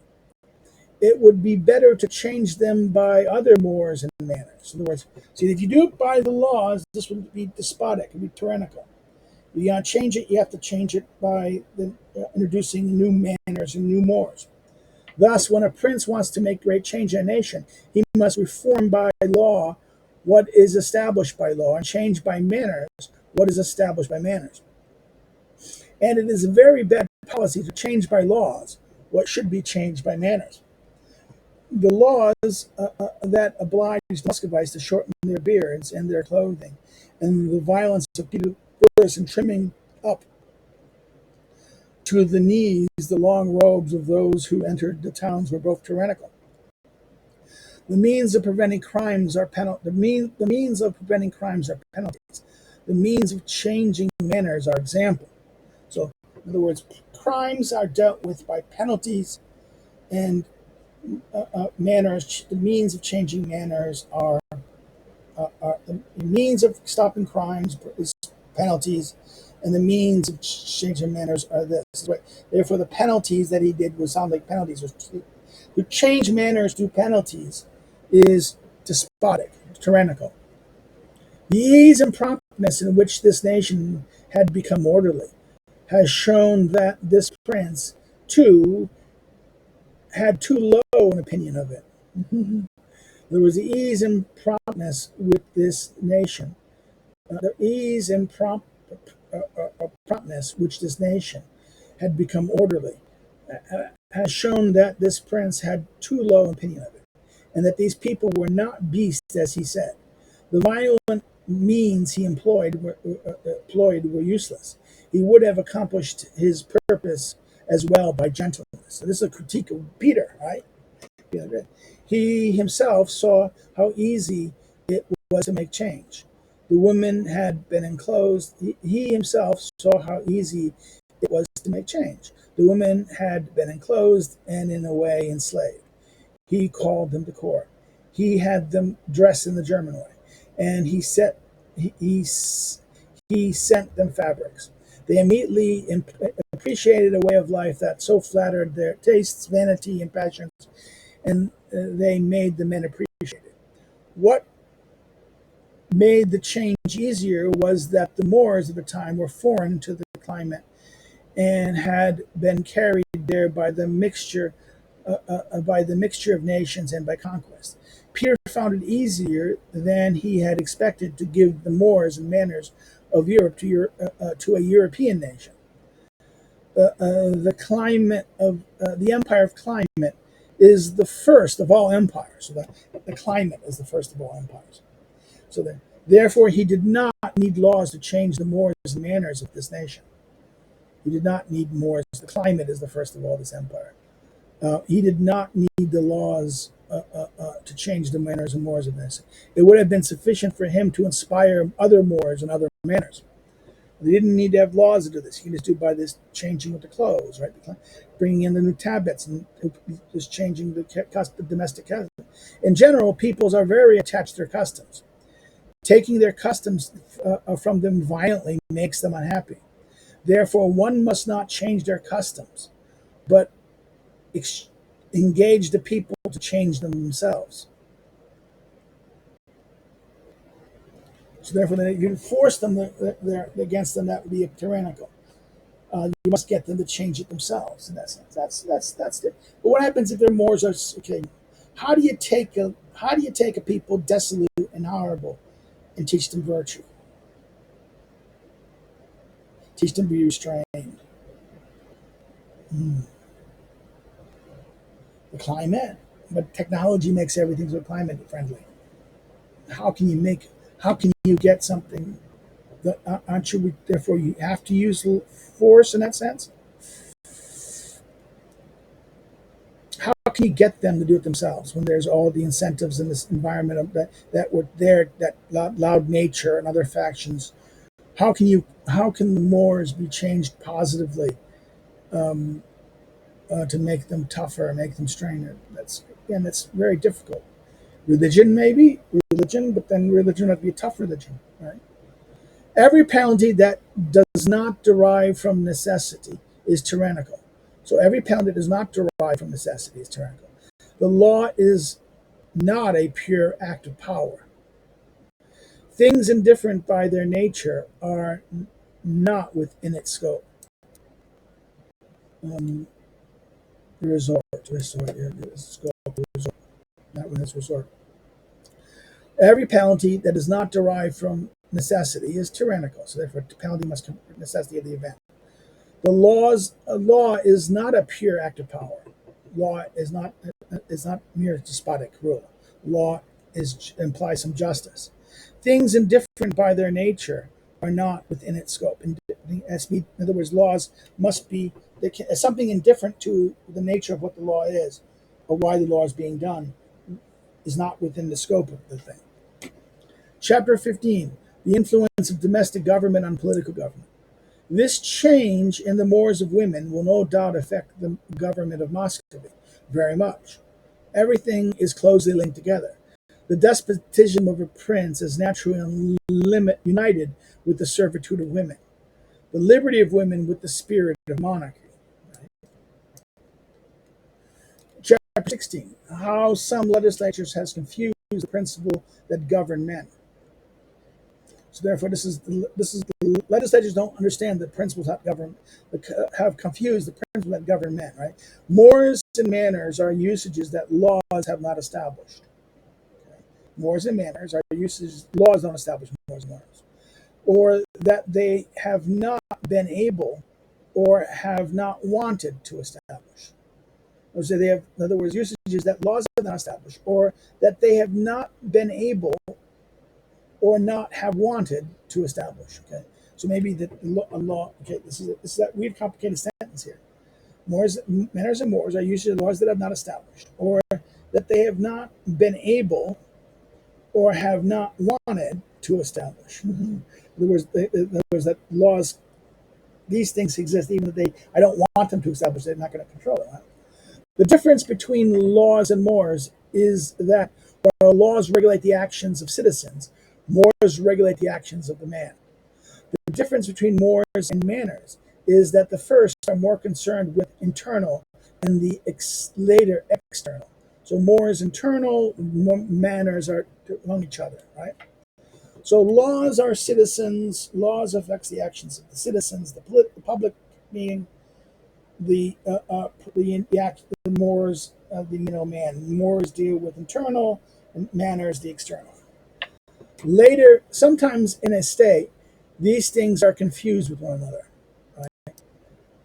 It would be better to change them by other mores and manners. In other words, see, if you do it by the laws, this would be despotic, it would be tyrannical. If you want to change it, you have to change it by introducing new manners and new mores. Thus, when a prince wants to make great change in a nation, he must reform by law what is established by law, and change by manners what is established by manners. And it is a very bad policy to change by laws what should be changed by manners. The laws that oblige the Muscovites to shorten their beards and their clothing, and the violence of Peter I in trimming up to the knees the long robes of those who entered the towns were both tyrannical. The means of preventing crimes are the means of preventing crimes are penalties. The means of changing manners are example. So, in other words, crimes are dealt with by penalties, and manners. The means of changing manners are the means of stopping crimes is penalties, and the means of changing manners are this. Right? Therefore, the penalties that he did would sound like penalties. To change manners through penalties is despotic, tyrannical. The ease and promptness in which this nation had become orderly has shown that this prince, too, had too low an opinion of it. There was the ease and promptness with this nation. The ease and promptness which this nation had become orderly has shown that this prince had too low an opinion of it, and that these people were not beasts, as he said. The violent means he employed were useless. He would have accomplished his purpose as well by gentleness. So this is a critique of Peter, right? He himself saw how easy it was to make change. The women had been enclosed. He himself saw how easy it was to make change. The women had been enclosed and in a way enslaved. He called them to court. He had them dressed in the German way, and he sent them fabrics. They immediately appreciated a way of life that so flattered their tastes, vanity, and passions, and they made the men appreciate it. What made the change easier was that the Moors of the time were foreign to the climate and had been carried there by the mixture of nations and by conquest. Peter found it easier than he had expected to give the mores and manners of Europe to a European nation. The empire of climate is the first of all empires. So the climate is the first of all empires. So therefore, he did not need laws to change the mores and manners of this nation. He did not need mores. The climate is the first of all this empire. He did not need the laws to change the manners and mores of this. It would have been sufficient for him to inspire other mores and other manners. They didn't need to have laws to do this. He can just do it by this changing of the clothes, right? Bringing in the new tablets and just changing the domestic custom. In general, peoples are very attached to their customs. Taking their customs from them violently makes them unhappy. Therefore, one must not change their customs, but engage the people to change them themselves. So therefore, if you force them against them, that would be tyrannical. You must get them to change it themselves. In that sense, that's it. But what happens if their mores are okay? How do you take a people desolate and horrible and teach them virtue? Teach them to be restrained. The climate, but technology makes everything so climate friendly. How can you get something that aren't you? Therefore, you have to use force in that sense. How can you get them to do it themselves when there's all the incentives in this environment of that were there, that loud nature and other factions? How can the Moors be changed positively to make them tougher, make them strainer? That's very difficult. Religion, but then religion would be a tough religion, right? Every penalty that does not derive from necessity is tyrannical. So every penalty that does not derive from necessity is tyrannical. The law is not a pure act of power. Things indifferent by their nature are not within its scope. The resort. to resort, not when it's resort. Every penalty that is not derived from necessity is tyrannical. So therefore, the penalty must come from necessity of the event. A law is not a pure act of power. Law is not mere despotic rule. Law implies some justice. Things indifferent by their nature are not within its scope. In other words, laws must be something indifferent to the nature of what the law is, or why the law is being done, is not within the scope of the thing. Chapter 15: The influence of domestic government on political government. This change in the mores of women will no doubt affect the government of Muscovy very much. Everything is closely linked together. The despotism of a prince is naturally united with the servitude of women, the liberty of women with the spirit of monarchy. Right? Chapter 16: How some legislatures has confused the principle that govern men. So therefore, this is the legislatures don't understand the principles that govern, have confused the principles that govern men. Right? Mores and manners are usages that laws have not established. Okay? Mores and manners are usages laws don't establish mores and manners, or that they have not been able or have not wanted to establish. So they have, in other words, usages that laws have not established, or that they have not been able or not have wanted to establish. Okay, so maybe a law. Okay, this is that weird, complicated sentence here. Manners and mores are usually laws that have not established, or that they have not been able or have not wanted to establish. In other words, that laws, these things exist even if I don't want them to establish. They're not going to control it. Right? The difference between laws and mores is that while laws regulate the actions of citizens, mores regulate the actions of the man. The difference between mores and manners is that the first are more concerned with internal and the later external. So mores internal, manners are among each other, right? So laws are citizens. Laws affects the actions of the citizens, the public being the mores, the man. Mores deal with internal, and manners the external. Later, sometimes in a state, these things are confused with one another.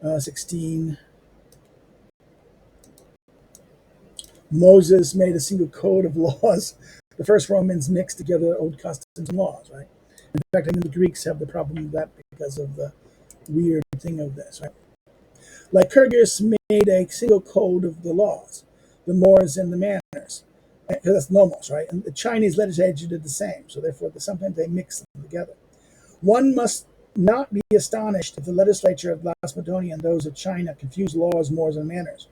Right? 16. Moses made a single code of laws. The first Romans mixed together old customs and laws. Right? In fact, I mean, the Greeks have the problem of that because of the weird thing of this. Right? Lycurgus made a single code of the laws, the mores and the manners, because that's nomos, right? And the Chinese legislature did the same. So therefore, sometimes they mix them together. One must not be astonished if the legislature of Lacedaemon and those of China confuse laws, mores, and manners.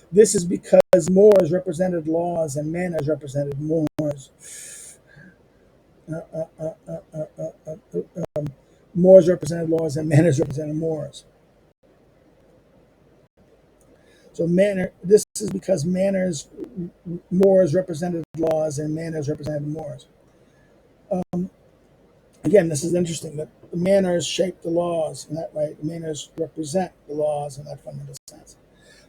This is because mores represented laws and manners represented mores. Mores represented laws and manners represented mores. So this is because mores represented laws and manners represented mores. Again, this is interesting that the manners shape the laws in that way. The manners represent the laws in that fundamental sense.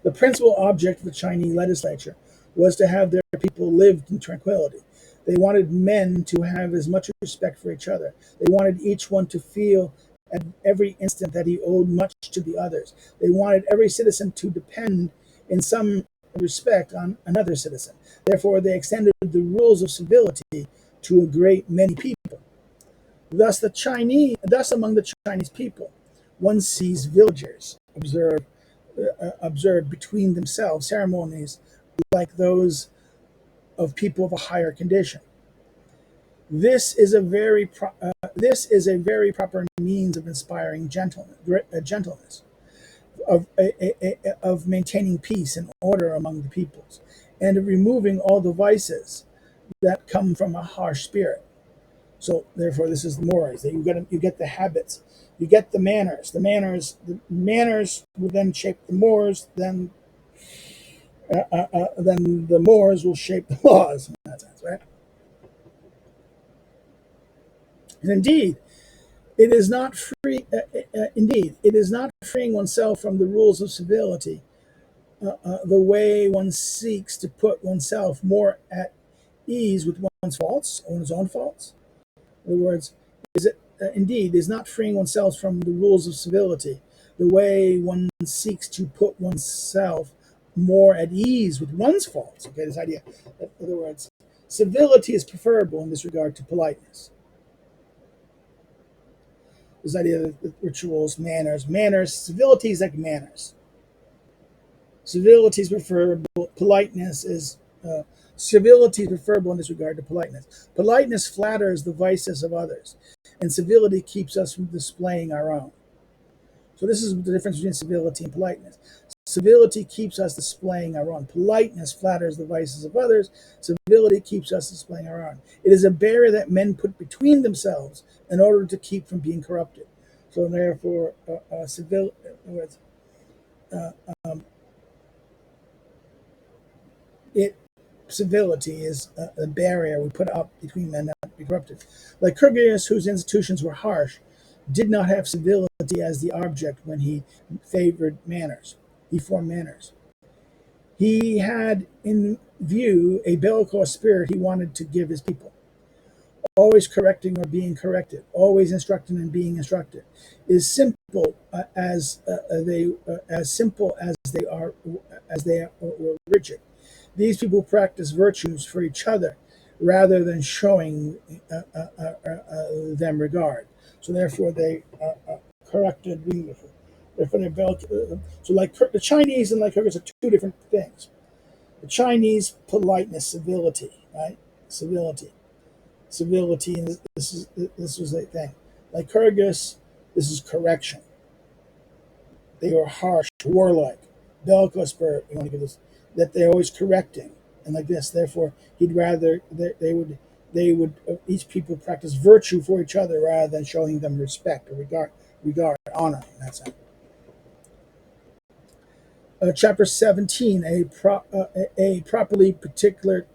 The principal object of the Chinese legislature was to have their people live in tranquility. They wanted men to have as much respect for each other. They wanted each one to feel at every instant that he owed much to the others. They wanted every citizen to depend in some respect on another citizen. Therefore, they extended the rules of civility to a great many people. Thus, among the Chinese people, one sees villagers observe between themselves ceremonies like those of people of a higher condition. This is a very proper means of inspiring gentleness, of maintaining peace and order among the peoples, and of removing all the vices that come from a harsh spirit. So therefore, this is the mores. That you get the habits, you get the manners. The manners will then shape the mores. Then the mores will shape the laws in that sense, right? And indeed, it is not freeing oneself from the rules of civility the way one seeks to put oneself more at ease with one's faults, one's own faults. In other words, is it indeed is not freeing oneself from the rules of civility, the way one seeks to put oneself more at ease with one's faults. Okay, this idea. In other words, civility is preferable in this regard to politeness. This idea of rituals, manners, civility is like manners. Civility is preferable. Politeness is civility is preferable in this regard to politeness. Politeness flatters the vices of others, and civility keeps us from displaying our own. So this is the difference between civility and politeness. Civility keeps us displaying our own. Politeness flatters the vices of others. Civility keeps us displaying our own. It is a barrier that men put between themselves in order to keep from being corrupted. So therefore, uh, um, civility is a barrier we put up between men not to be corrupted. Lycurgus, whose institutions were harsh, did not have civility as the object when he favored manners. He formed manners. He had in view a bellicose spirit he wanted to give his people, always correcting or being corrected, always instructing and being instructed. Is simple as simple as they were rigid. These people practice virtues for each other rather than showing them regard. So therefore, they corrected. So like the Chinese and Lycurgus are two different things. The Chinese politeness, civility, right? Civility. And this was a thing. Lycurgus, this is correction. They were harsh, warlike, bellicose spirit. You want to give this that they're always correcting and like this. Therefore, he'd rather they would each people practice virtue for each other rather than showing them respect or regard, honor. And that's it. Chapter 17, a properly particular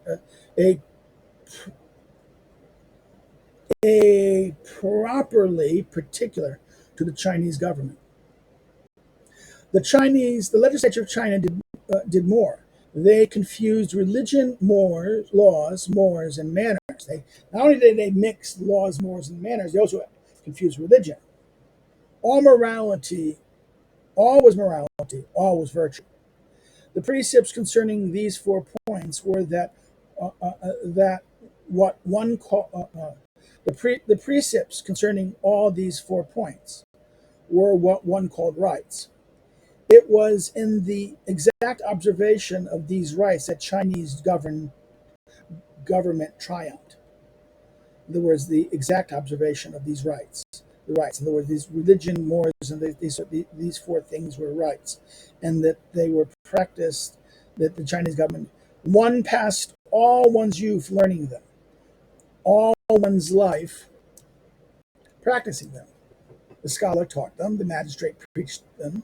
a properly particular to the Chinese government. The legislature of China did more. They confused religion, laws, mores, and manners. They not only did they mix laws, mores, and manners, they also confused religion. All morality, all was morality, all was virtue. The precepts concerning these 4 points were that what one call the precepts concerning all these 4 points were what one called rights. It was in the exact observation of these rights that Chinese government triumphed. In other words, the exact observation of these rights, the rights. In other words, these religion, mores, and these 4 things were rights, and that they were practiced. That the Chinese government, one passed all one's youth learning them, all one's life practicing them. The scholar taught them, the magistrate preached them,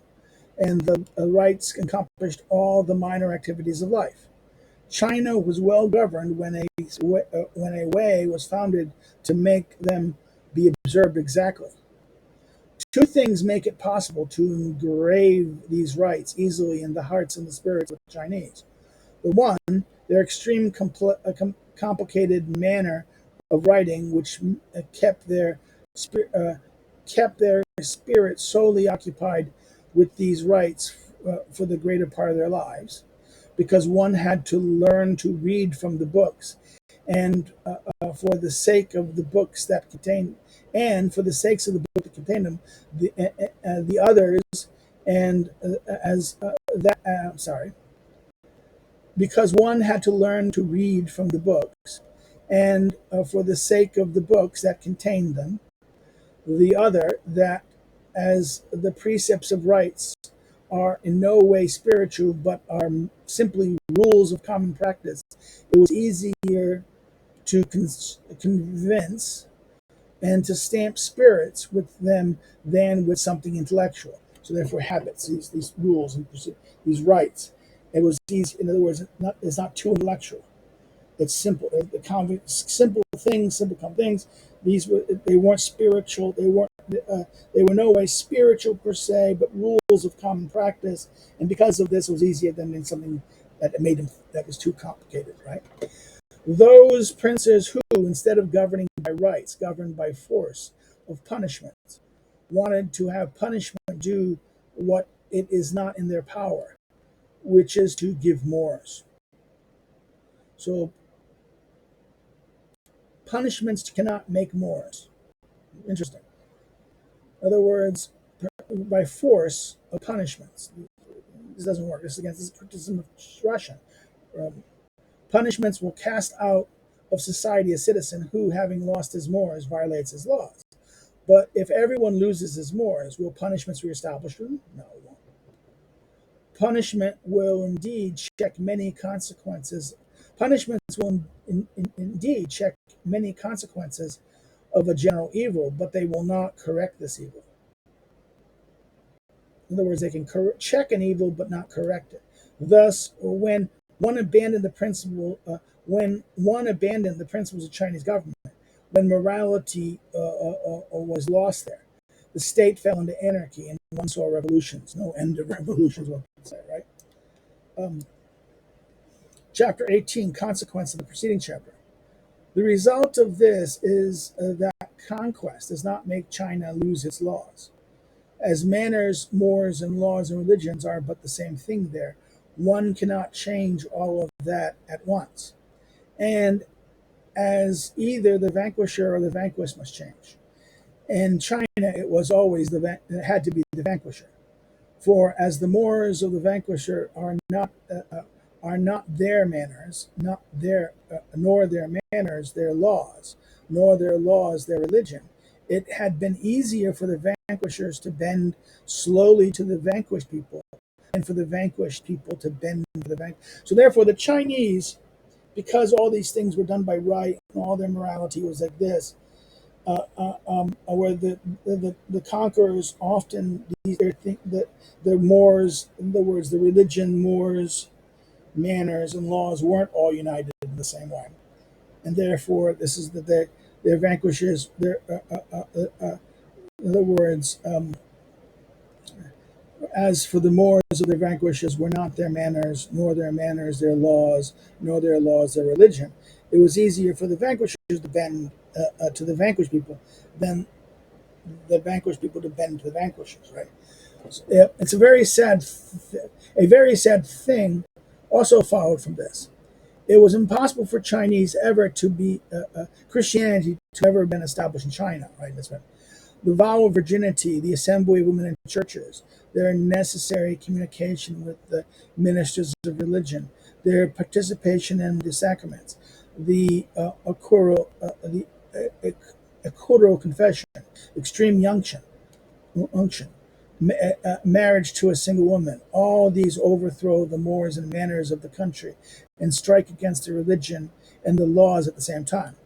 and the rights encompassed all the minor activities of life. China was well governed when a way was founded to make them be observed exactly. 2 things make it possible to engrave these rights easily in the hearts and the spirits of the Chinese. The one, their extreme complicated manner of writing, which kept their spirit solely occupied with these rights for the greater part of their lives, because one had to learn to read from the books, and for the sake of the books that contain, and for the sakes of the book that contained them, the others, and because one had to learn to read from the books, and for the sake of the books that contained them, the other, that as the precepts of rights are in no way spiritual but are simply rules of common practice, it was easier to convince and to stamp spirits with them than with something intellectual. So therefore, habits, these rules and these rights, it was easy. In other words, it's not too intellectual. It's simple. Simple things. They weren't spiritual. They weren't they were no way spiritual per se, but rules of common practice. And because of this, it was easier than something that made them that was too complicated, right? Those princes who, instead of governing by rights, governed by force of punishments, wanted to have punishment do what it is not in their power, which is to give mores. So punishments cannot make mores. Interesting. In other words, by force of punishments. This doesn't work. This is against this criticism of Russian. Um, Punishments will cast out of society a citizen who, having lost his mores, violates his laws. But if everyone loses his mores, will punishments reestablish them? No, it won't. Punishment will indeed check many consequences. Punishments will indeed check many consequences of a general evil, but they will not correct this evil. In other words, they can check an evil but not correct it. Thus, when one abandoned the principles of Chinese government, when morality was lost there, the state fell into anarchy, and one saw revolutions. No end of revolutions, one could say, right? Chapter 18, consequence of the preceding chapter. The result of this is that conquest does not make China lose its laws. As manners, mores, and laws and religions are but the same thing there, one cannot change all of that at once. And as either the vanquisher or the vanquished must change. In China, it was always it had to be the vanquisher. For as the mores of the vanquisher are not their manners, nor their manners their laws, nor their laws their religion, it had been easier for the vanquishers to bend slowly to the vanquished people, and for the vanquished people to bend to the vanquished. So therefore, the Chinese, because all these things were done by right, and all their morality was like this, where the conquerors often the mores, in other words, the religion, mores, manners, and laws weren't all united in the same way, and therefore this is that their vanquishers. In other words, as for the mores of their vanquishers were not their manners, nor their manners their laws, nor their laws their religion. It was easier for the vanquishers to bend to the vanquished people than the vanquished people to bend to the vanquishers. Right? So, it's a very sad thing. Also followed from this, it was impossible for Chinese ever to be Christianity to ever have been established in China. Right? That's right. The vow of virginity, the assembly of women in churches, their necessary communication with the ministers of religion, their participation in the sacraments, the acquittal confession, extreme unction, marriage to a single woman. All these overthrow the mores and manners of the country and strike against the religion and the laws at the same time.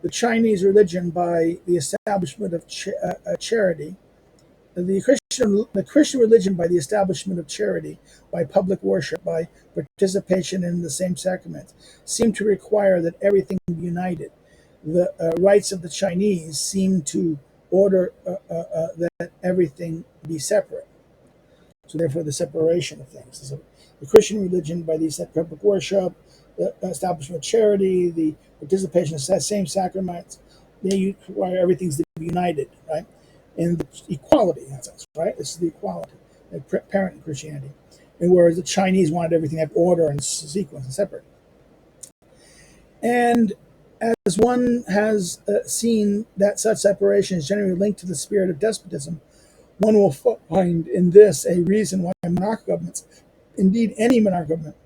The Chinese religion by the establishment of charity, the Christian religion by the establishment of charity, by public worship, by participation in the same sacraments, seem to require that everything be united. The rites of the Chinese seem to order that everything be separate. So therefore, the separation of things. So the Christian religion by the public worship, the establishment of charity, the participation in the same sacraments, they require everything to be united, right? And the equality, in that sense, right? This is the equality, apparent in Christianity. And whereas the Chinese wanted everything to have order and sequence and separate. And as one has seen that such separation is generally linked to the spirit of despotism, one will find in this a reason why monarchical governments, indeed any monarchical government,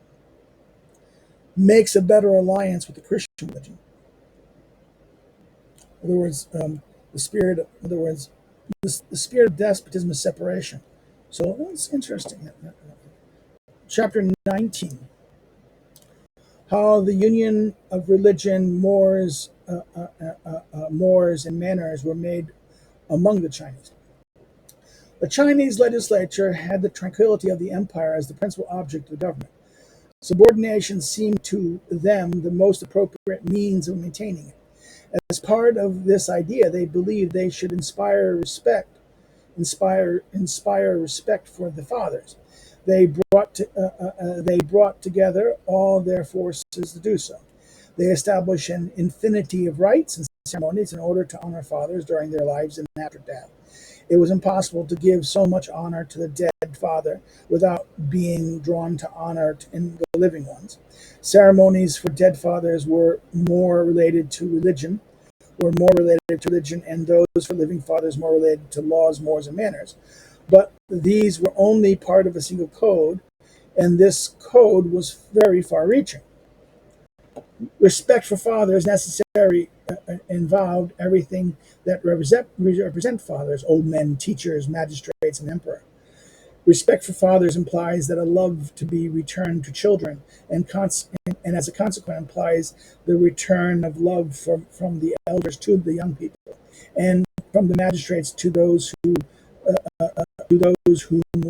makes a better alliance with the Christian religion. In other words, the spirit of despotism is separation. So it's interesting. Chapter 19. How the union of religion, mores, and manners were made among the Chinese. The Chinese legislature had the tranquility of the empire as the principal object of the government. Subordination seemed to them the most appropriate means of maintaining it. As part of this idea, they believed they should inspire respect for the fathers. They brought together all their forces to do so. They established an infinity of rites and ceremonies in order to honor fathers during their lives and after death. It was impossible to give so much honor to the dead father without being drawn to honor in the living ones. Ceremonies for dead fathers were more related to religion, and those for living fathers more related to laws, mores, and manners. But these were only part of a single code, and this code was very far reaching. Respect for fathers necessarily involved everything that represent fathers: old men, teachers, magistrates, and emperor. Respect for fathers implies that a love to be returned to children, and as a consequence implies the return of love from the elders to the young people, and from the magistrates to those who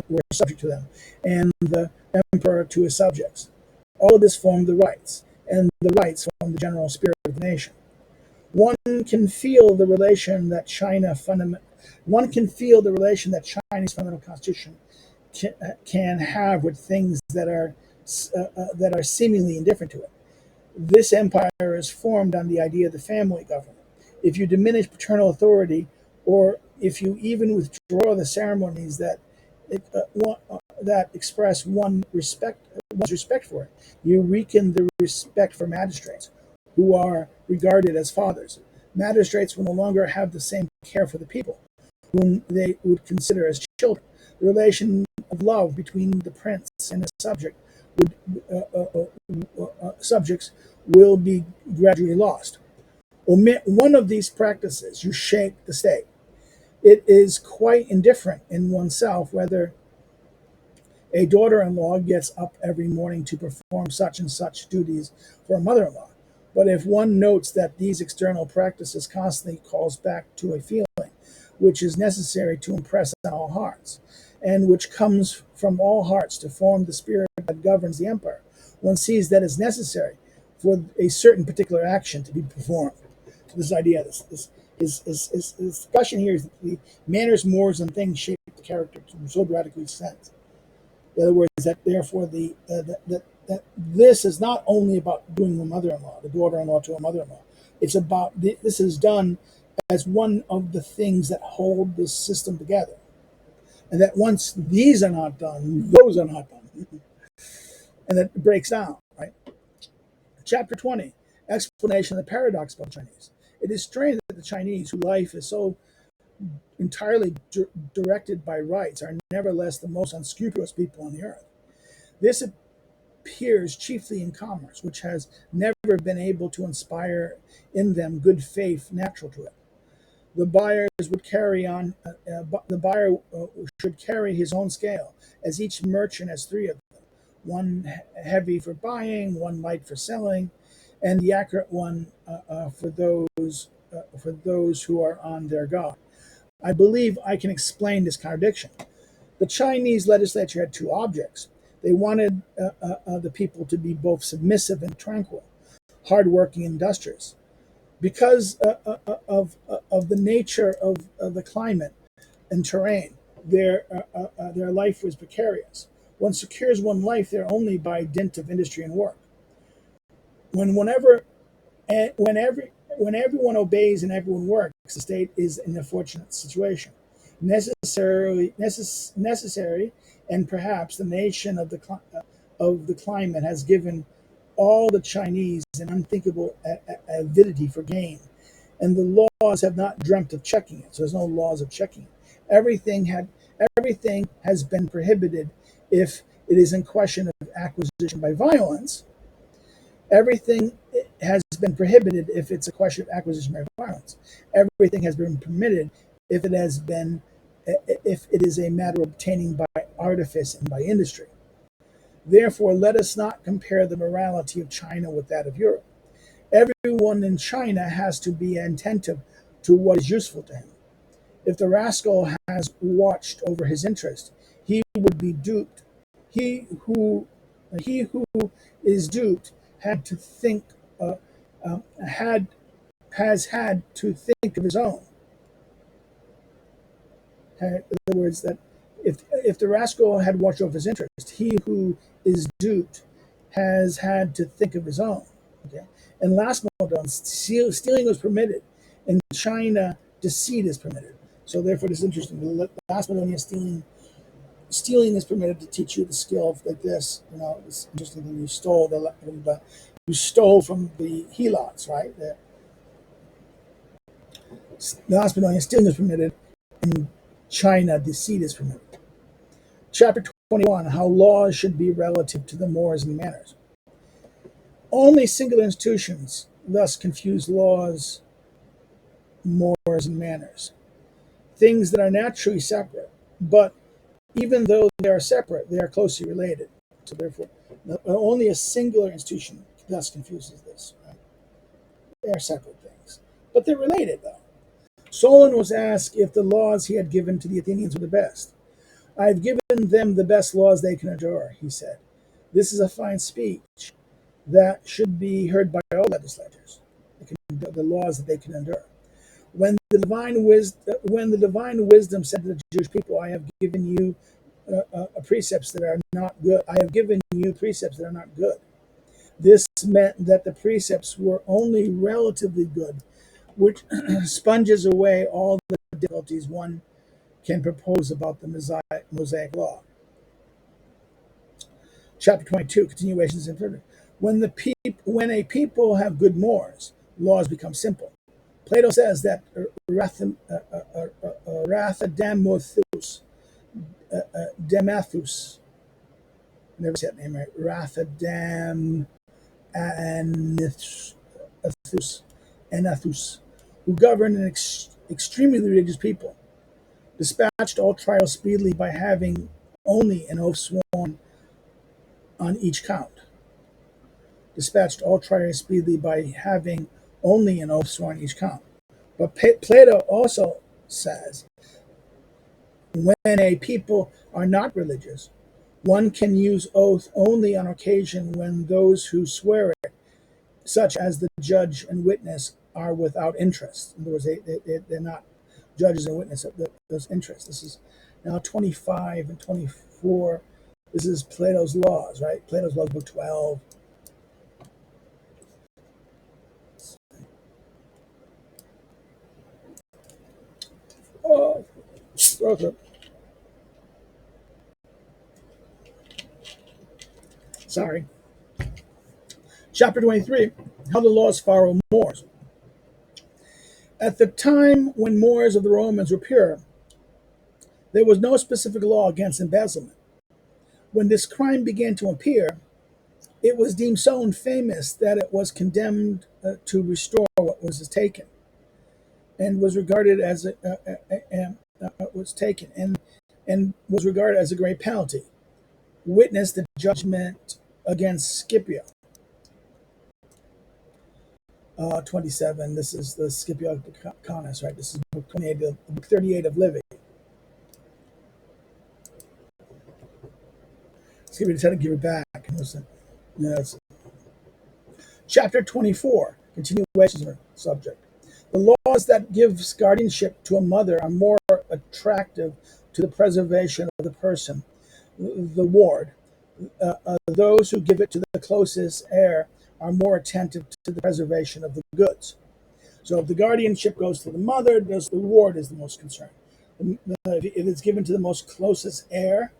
were subject to them, and the emperor to his subjects. All of this formed the rights, and the rights formed the general spirit of the nation. One can feel the relation that Chinese fundamental constitution can have with things that are seemingly indifferent to it. This empire is formed on the idea of the family government. If you diminish paternal authority, or if you even withdraw the ceremonies that express one's respect for it, you weaken the respect for magistrates, who are regarded as fathers. Magistrates will no longer have the same care for the people, whom they would consider as children. The relation of love between the prince and his subjects will be gradually lost. Omit one of these practices, you shake the state. It is quite indifferent in oneself whether a daughter-in-law gets up every morning to perform such and such duties for a mother-in-law. But if one notes that these external practices constantly calls back to a feeling which is necessary to impress on all hearts, and which comes from all hearts to form the spirit that governs the empire, one sees that it's necessary for a certain particular action to be performed. So this idea, this discussion here is that the manners, mores, and things shape the character to so radically sense. In other words, that therefore that this is not only about doing a mother-in-law, the daughter-in-law to a mother-in-law. It's about this is done as one of the things that hold this system together, and that once these are not done, those are not done, and that breaks down. Right. Chapter 20: Explanation of the paradox about the Chinese. It is strange that the Chinese, whose life is so entirely directed by rights, are nevertheless the most unscrupulous people on the earth. This appears chiefly in commerce, which has never been able to inspire in them good faith natural to it. The buyer should carry his own scale, as each merchant has three of them: one heavy for buying, one light for selling, and the accurate one for those who are on their guard. I believe I can explain this contradiction. The Chinese legislature had two objects. They wanted the people to be both submissive and tranquil, hardworking and industrious. Because of the nature of the climate and terrain, their life was precarious. One secures one's life there only by dint of industry and work. Whenever when everyone obeys and everyone works, the state is in a fortunate situation. Necessary, and perhaps the nation of the climate has given all the Chinese an unthinkable avidity for gain, and the laws have not dreamt of checking it. So there's no laws of checking it. Everything has been prohibited if it is in question of acquisition by violence. Everything has been prohibited if it's a question of acquisition by violence. Everything has been permitted if it is a matter of obtaining by artifice and by industry. Therefore, let us not compare the morality of China with that of Europe. Everyone in China has to be attentive to what is useful to him. If the rascal has watched over his interest, he would be duped. He who is duped had to think had has had to think of his own. In other words, that if the rascal had watched over his interest, he who is duped has had to think of his own. Okay? And last Baton, stealing was permitted. In China, deceit is permitted. So therefore, this is interesting. The last Baton, stealing is permitted to teach you the skill of like this. It's interesting when you stole from the helots, right? The last Baton, stealing is permitted. In China, deceit is permitted. Chapter 21, how laws should be relative to the mores and manners. Only singular institutions thus confuse laws, mores, and manners. Things that are naturally separate, but even though they are separate, they are closely related. So therefore, only a singular institution thus confuses this. Right? They are separate things, but they're related, though. Solon was asked if the laws he had given to the Athenians were the best. I have given them the best laws they can endure, he said. This is a fine speech that should be heard by all legislators, the laws that they can endure. When the divine wisdom said to the Jewish people, I have given you precepts that are not good. I have given you precepts that are not good. This meant that the precepts were only relatively good, which sponges away all the difficulties one can propose about the Mosaic law. Chapter 22, continuations and further. When a people have good mores, laws become simple. Plato says that Damathus, never say that name right, Anathus, who governed an extremely religious people, dispatched all trials speedily by having only an oath sworn on each count. Dispatched all trials speedily by having only an oath sworn on each count. But Plato also says, when a people are not religious, one can use oath only on occasion when those who swear it, such as the judge and witness, are without interest. In other words, they're not judges and witnesses of those interests. This is now 25 and 24. This is Plato's Laws, right? Plato's Laws, Book 12. Oh, sorry. Chapter 23, how the laws follow Moors. At the time when Moors of the Romans were pure, there was no specific law against embezzlement. When this crime began to appear, it was deemed so infamous that it was condemned to restore what was taken, and was regarded as was regarded as a great penalty. Witness the judgment against Scipio. 27. This is the Scipio Conus, right? This is book 28, book 38 of Livy. Scipio tried to give it back. Chapter 24, continuations of the subject. The laws that give guardianship to a mother are more attractive to the preservation of the person, the ward. Those who give it to the closest heir are more attentive to the preservation of the goods. So if the guardianship goes to the mother, the ward is the most concerned. If it's given to the most closest heir,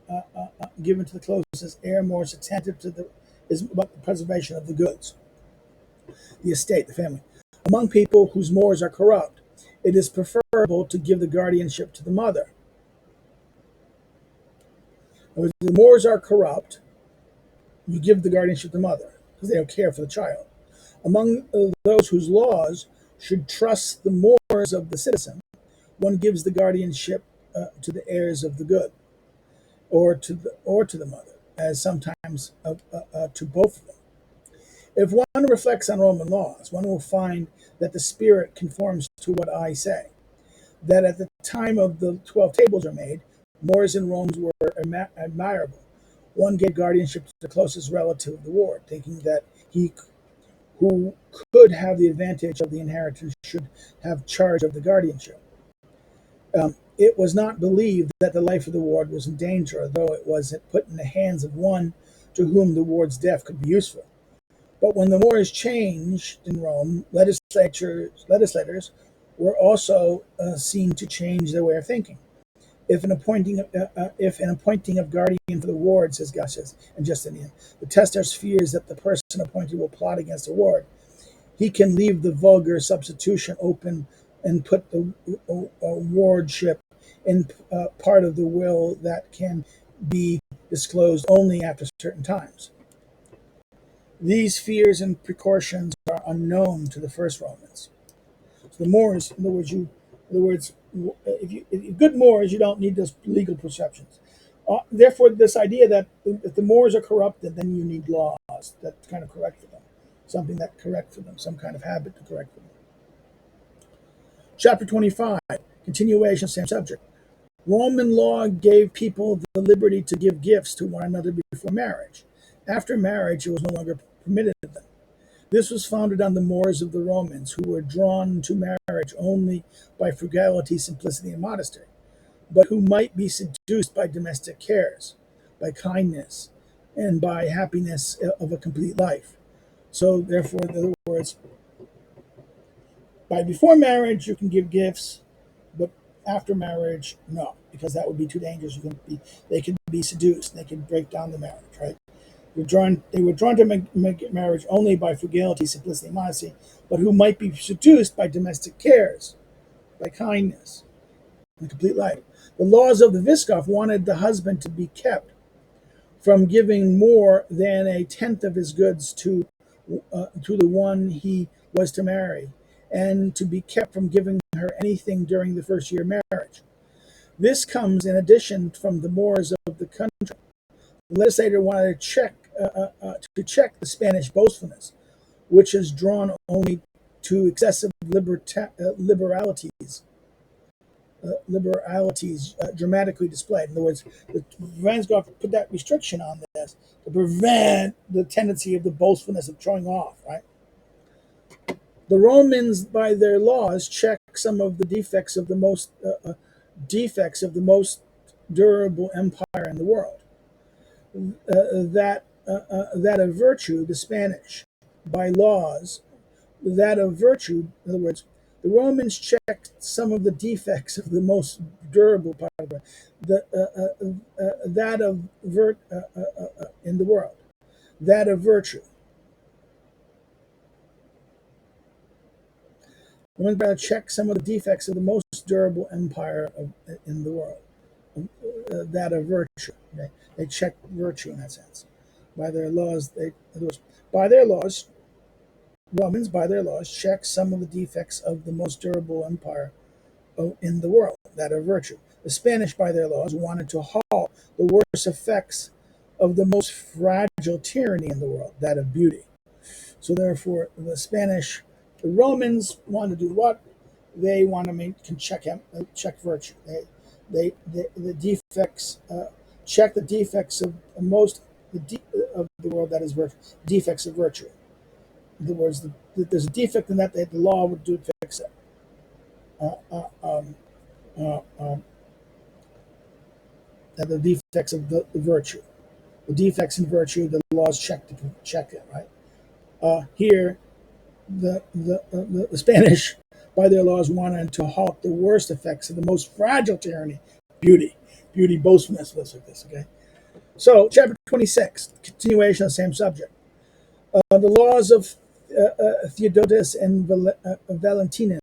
more attentive to is about the preservation of the goods, the estate, the family. Among people whose mores are corrupt, it is preferable to give the guardianship to the mother. If the mores are corrupt, you give the guardianship to the mother because they don't care for the child. Among those whose laws should trust the mores of the citizen, one gives the guardianship to the heirs of the good, or to the mother, as sometimes to both of them. If one reflects on Roman laws, one will find that the spirit conforms to what I say, that at the time of the 12 tables are made, mores in Rome were admirable. One gave guardianship to the closest relative of the ward, thinking that he who could have the advantage of the inheritance should have charge of the guardianship. It was not believed that the life of the ward was in danger, though it was put in the hands of one to whom the ward's death could be useful. But when the Moors changed in Rome, legislators were also seen to change their way of thinking. If an appointing of guardian for the ward, says Gassius and Justinian, the testator fears that the person appointed will plot against the ward, he can leave the vulgar substitution open and put the wardship in part of the will that can be disclosed only after certain times. These fears and precautions are unknown to the first Romans. So the Moors, in other words, if good Moors, you don't need those legal perceptions. Therefore, this idea that if the Moors are corrupted, then you need laws that kind of correct for them, something that correct for them, some kind of habit to correct for them. Chapter 25, continuation, same subject. Roman law gave people the liberty to give gifts to one another before marriage. After marriage, it was no longer permitted to them. This was founded on the mores of the Romans, who were drawn to marriage only by frugality, simplicity, and modesty, but who might be seduced by domestic cares, by kindness, and by happiness of a complete life. So, therefore, in other words, by before marriage, you can give gifts, but after marriage, no, because that would be too dangerous. They could be seduced. They could break down the marriage, right? They were drawn to make marriage only by frugality, simplicity, and modesty, but who might be seduced by domestic cares, by kindness, and complete life. The laws of the Viscount wanted the husband to be kept from giving more than a tenth of his goods to the one he was to marry, and to be kept from giving her anything during the first year of marriage. This comes in addition from the mores of the country. The legislator wanted to check the Spanish boastfulness, which is drawn only to excessive liberalities dramatically displayed. In other words, the Vanscoff put that restriction on this to prevent the tendency of the boastfulness of showing off, right? The Romans, by their laws, checked some of the defects of the most durable empire in the world. That of virtue, the Spanish, by laws, that of virtue, in other words, the Romans checked some of the defects of the most durable part of in the world, that of virtue. The Romans checked some of the defects of the most durable empire in the world, that of virtue. Okay? They checked virtue in that sense. By their laws, Romans, by their laws, checked some of the defects of the most durable empire in the world, that of virtue. The Spanish, by their laws, wanted to halt the worst effects of the most fragile tyranny in the world, that of beauty. So therefore, the Romans want to do what? They want to check virtue. The defects, check the defects of of the world, that is virtue, defects of virtue. In other words, there's a defect in that the law would do to fix it. The defects of the virtue. The defects in virtue, the laws check it, right? Here, the Spanish, by their laws, wanted to halt the worst effects of the most fragile tyranny, beauty, boastfulness, like this, okay? So, chapter 26, continuation of the same subject. The laws of Theodotus and Valentinus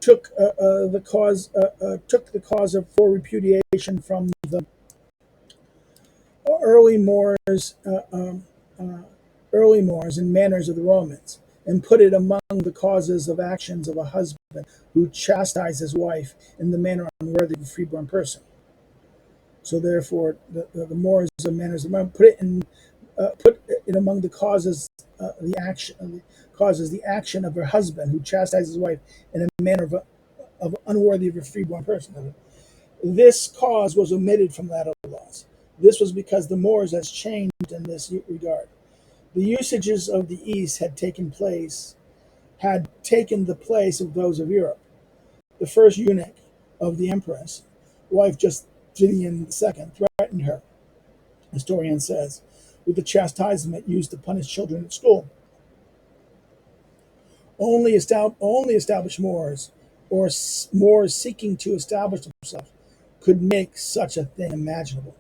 took the cause for repudiation from the early mores and manners of the Romans, and put it among the causes of actions of a husband who chastised his wife in the manner unworthy of a freeborn person. So therefore, the mores and manners of the Romans put it among the causes the action of her husband who chastises his wife in a manner of unworthy of a freeborn person. This cause was omitted from that of the laws. This was because the Moors has changed in this regard. The usages of the East had taken the place of those of Europe. The first eunuch of the empress, wife Justinian II, threatened her, historian says, with the chastisement used to punish children at school. Only established Moors, or Moors seeking to establish themselves, could make such a thing imaginable.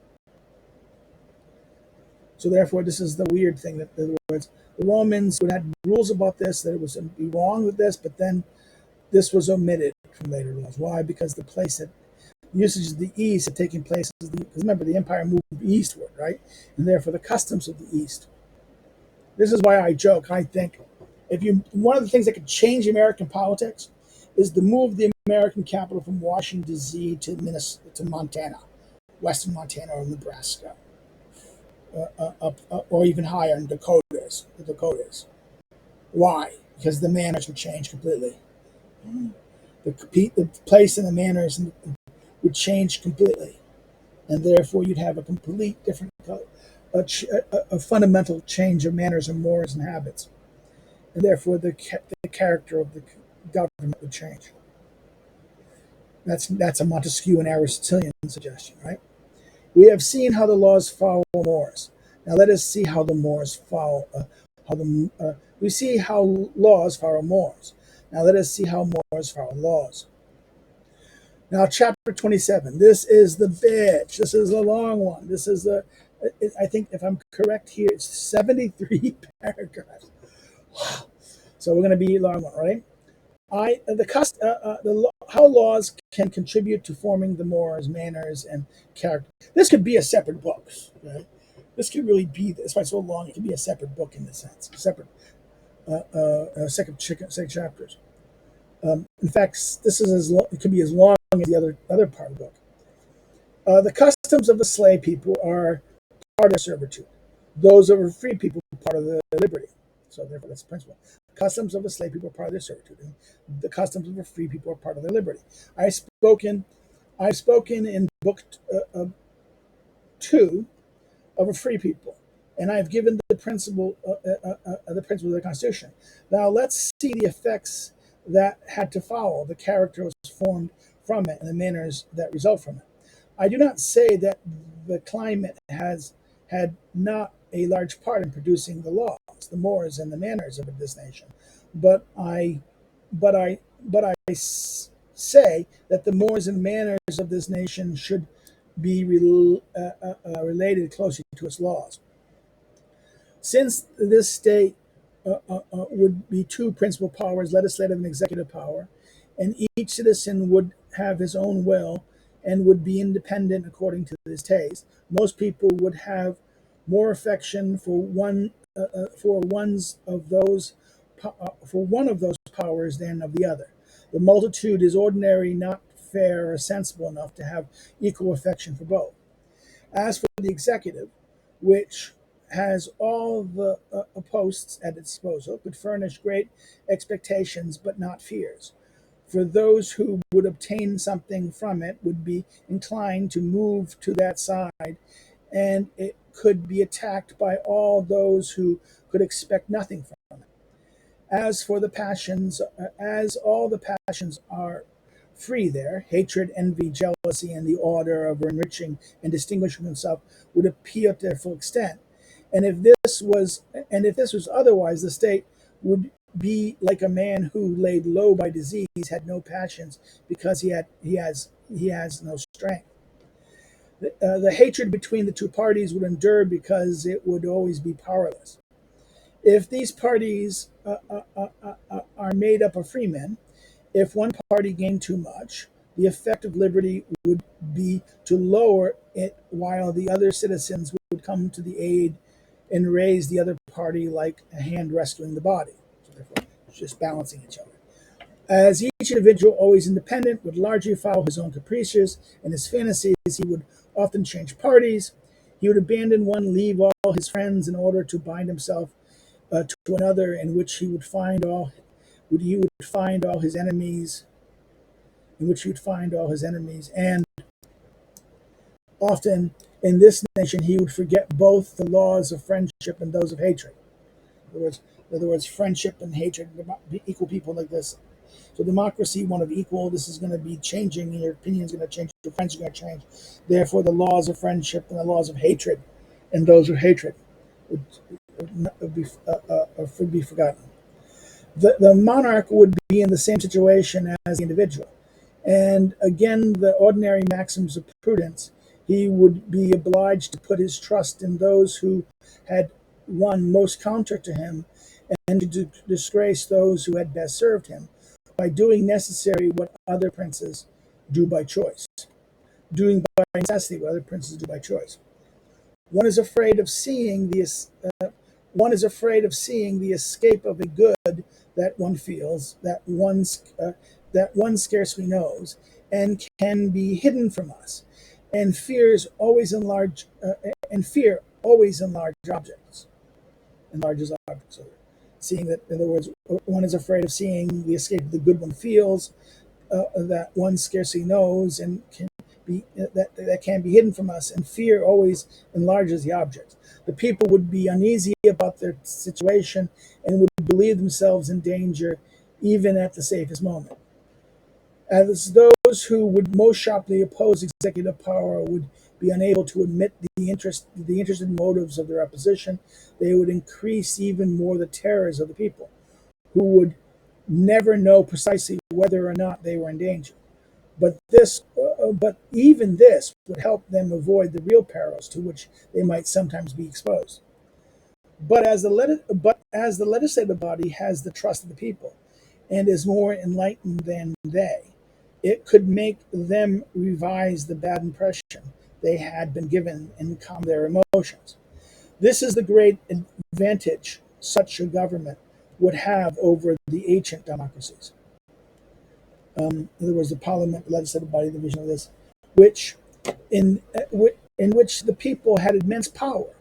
So therefore, this is the weird thing that the Romans would have rules about this, that it was be wrong with this, but then this was omitted from later laws. Why? Because the place that usages of the East had taken place, because remember, the empire moved eastward, right? And therefore the customs of the East. This is why I joke. I think one of the things that could change American politics is to move the American capital from Washington D.C. to Montana, western Montana or Nebraska, or even higher in the Dakotas. Why? Because the manners would change completely. The place and the manners would change completely, and therefore you'd have a complete different, a fundamental change of manners and mores and habits, and therefore the character of the government would change. That's a Montesquieu and Aristotelian suggestion, right? We have seen how the laws follow mores. Now let us see how the mores follow. We see how laws follow mores. Now let us see how mores follow laws. Now, chapter 27. This is the bitch. This is a long one. This is I think if I'm correct here, it's 73 paragraphs. So we're going to be a long one, right? How laws can contribute to forming the mores, manners, and character. This could be a separate book, right? This could really be. That's why it's so long. It could be a separate book in this sense, second chapters. In fact, this is it could be as long as the other part of the book. The customs of the slave people are part of servitude. Those of the free people part of the liberty. So therefore, that's the principle. The customs of the slave people are part of their servitude, and the customs of the free people are part of their liberty. I've spoken in book 2 of a free people, and I've given the principle of the Constitution. Now let's see the effects that had to follow, the character was formed from it, and the manners that result from it. I do not say that the climate had not a large part in producing the laws, the mores, and the manners of this nation, but I say that the mores and manners of this nation should be related closely to its laws. Since this state would be two principal powers, legislative and executive power, and each citizen would have his own will and would be independent according to his taste, most people would have more affection for one of those powers than of the other. The multitude is ordinarily not fair or sensible enough to have equal affection for both. As for the executive, which has all the posts at its disposal, could furnish great expectations but not fears. For those who would obtain something from it would be inclined to move to that side, and it could be attacked by all those who could expect nothing from it. As for the passions, as all the passions are free there, hatred, envy, jealousy, and the order of enriching and distinguishing himself would appear to their full extent. And if this was otherwise, the state would be like a man who, laid low by disease, had no passions because he has no strength. The hatred between the two parties would endure because it would always be powerless. If these parties are made up of free men, if one party gained too much, the effect of liberty would be to lower it while the other citizens would come to the aid and raise the other party like a hand rescuing the body. So therefore, it's just balancing each other. As each individual, always independent, would largely follow his own caprices and his fantasies, he would often change parties. He would abandon one, leave all his friends in order to bind himself to another, in which he would find all his enemies, and often in this nation he would forget both the laws of friendship and those of hatred. In other words, friendship and hatred, equal people like this. So democracy, one of equal, this is going to be changing, and your opinion is going to change, your friends are going to change. Therefore, the laws of friendship and the laws of hatred and those of hatred would, would be forgotten. The monarch would be in the same situation as the individual. And again, the ordinary maxims of prudence, he would be obliged to put his trust in those who had run most counter to him and to disgrace those who had best served him by doing necessary what other princes do by choice, doing by necessity what other princes do by choice. One is afraid of seeing the escape of a good that one feels, that one scarcely knows, and can be hidden from us, and fear always enlarges objects, enlarges objects. Seeing that, in other words, one is afraid of seeing the escape of the good one feels, that one scarcely knows, and that can be hidden from us, and fear always enlarges the object. The people would be uneasy about their situation and would believe themselves in danger even at the safest moment. As those who would most sharply oppose executive power would be unable to admit the interested motives of their opposition, they would increase even more the terrors of the people, who would never know precisely whether or not they were in danger. But even this would help them avoid the real perils to which they might sometimes be exposed. As the legislative body has the trust of the people and is more enlightened than they, it could make them revise the bad impression they had been given and calm their emotions. This is the great advantage such a government would have over the ancient democracies. In other words, the parliament, the legislative body, the vision of this, which in which the people had immense power.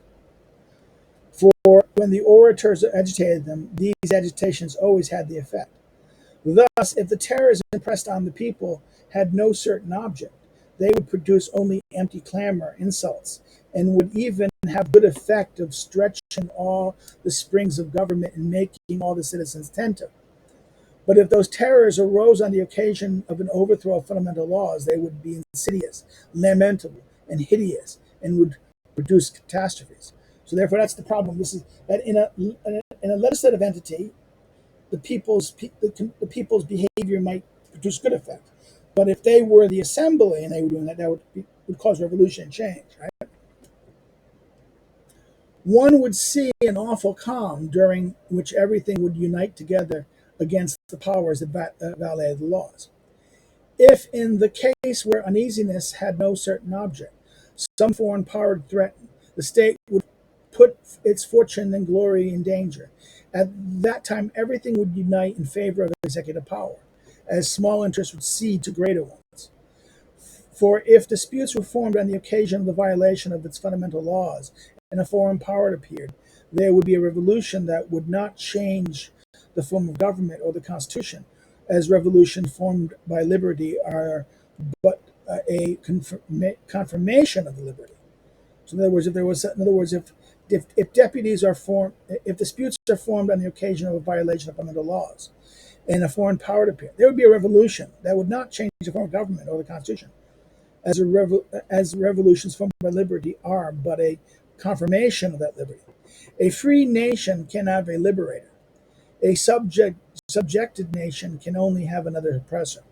For when the orators agitated them, these agitations always had the effect. Thus, if the terrors impressed on the people had no certain object, they would produce only empty clamor, insults, and would even have good effect of stretching all the springs of government and making all the citizens attentive. But if those terrors arose on the occasion of an overthrow of fundamental laws, they would be insidious, lamentable, and hideous, and would produce catastrophes. So therefore, that's the problem. This is that in a legislative entity, the people's behavior might produce good effect. But if they were the assembly and they were doing that, would cause revolution and change, right? One would see an awful calm during which everything would unite together against the powers that violated the laws. If in the case where uneasiness had no certain object, some foreign power would threaten, the state would put its fortune and glory in danger. At that time, everything would unite in favor of executive power, as small interests would cede to greater ones. For if disputes were formed on the occasion of the violation of its fundamental laws, and a foreign power appeared, there would be a revolution that would not change the form of government or the constitution, as revolutions formed by liberty are but a confirmation of the liberty. So, in other words, if deputies are formed, if disputes are formed on the occasion of a violation of fundamental laws, and a foreign power appeared, there would be a revolution that would not change the form of government or the constitution, as revolutions formed by liberty are but a confirmation of that liberty. A free nation can have a liberator. A subjected nation can only have another oppressor.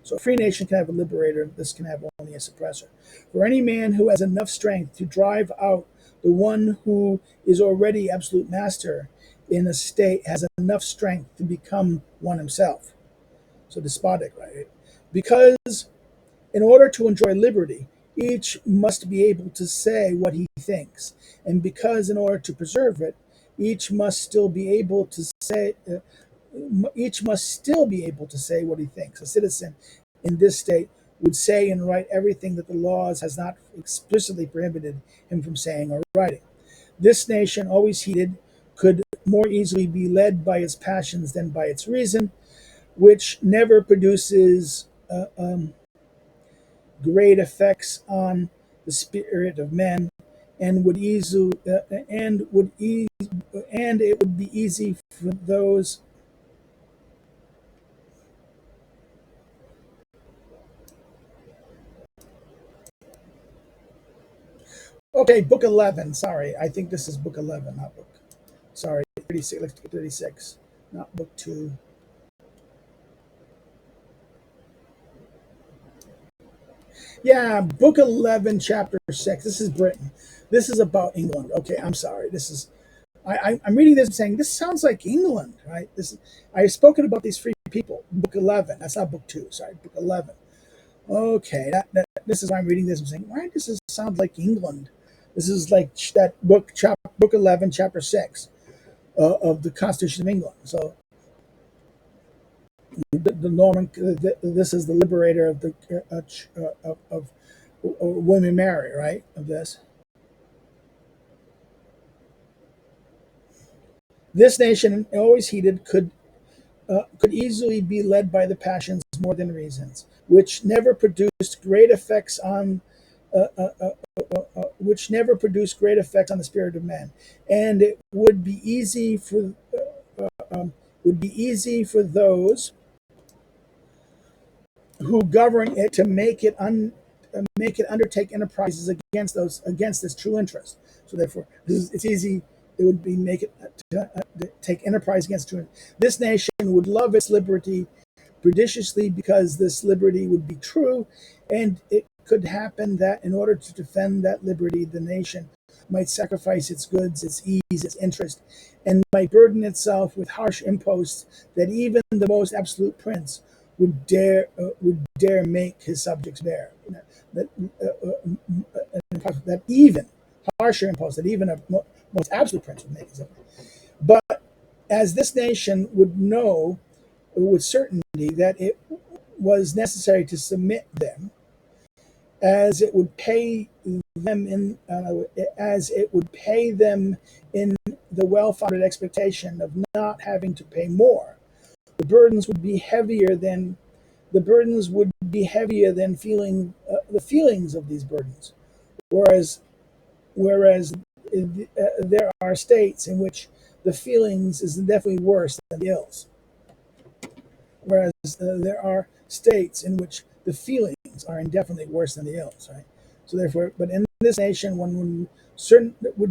So a free nation can have a liberator. This can have only a suppressor. For any man who has enough strength to drive out the one who is already absolute master in a state has enough strength to become one himself. So despotic, right? Because in order to enjoy liberty, each must be able to say what he thinks, and because in order to preserve it, each must still be able to say what he thinks. A citizen in this state would say and write everything that the laws has not explicitly prohibited him from saying or writing. This nation, always heated, could more easily be led by its passions than by its reason, which never produces great effects on the spirit of men, and would easily and it would be easy for those. Okay, book 11. Sorry, I think this is book 11, not book. Sorry, 36. Let's get 36, not book 2. Yeah, book 11, chapter 6. This is Britain. This is about England. Okay, I'm sorry. This is I'm reading this and saying this sounds like England, right? I've spoken about these free people. Book 11. That's not book 2. Sorry, book 11. Okay, this is why I'm reading this and saying, why does this sound like England? This is like that book 11, chapter 6 of the Constitution of England. So the Norman, this is the liberator of the of William and Mary, right? Of this nation, always heated, could easily be led by the passions more than reasons, which never produced great effects on the spirit of men, and it would be easy for those who govern it to make it undertake enterprises against this true interest. So therefore, it's easy. It would be make it to take enterprise against true. This nation would love its liberty prodigiously because this liberty would be true, and it could happen that in order to defend that liberty, the nation might sacrifice its goods, its ease, its interest, and might burden itself with harsh imposts that even the most absolute prince would dare make his subjects bear. That that even harsher imposts that even a most absolute prince would make his subjects. But as this nation would know with certainty that it was necessary to submit them, as it would pay them in the well-founded expectation of not having to pay more. The burdens would be heavier than feeling the feelings of these burdens. Whereas there are states in which the feelings is definitely worse than the ills. Whereas there are states in which the feelings are indefinitely worse than the ills, right? So therefore, but in this nation, one would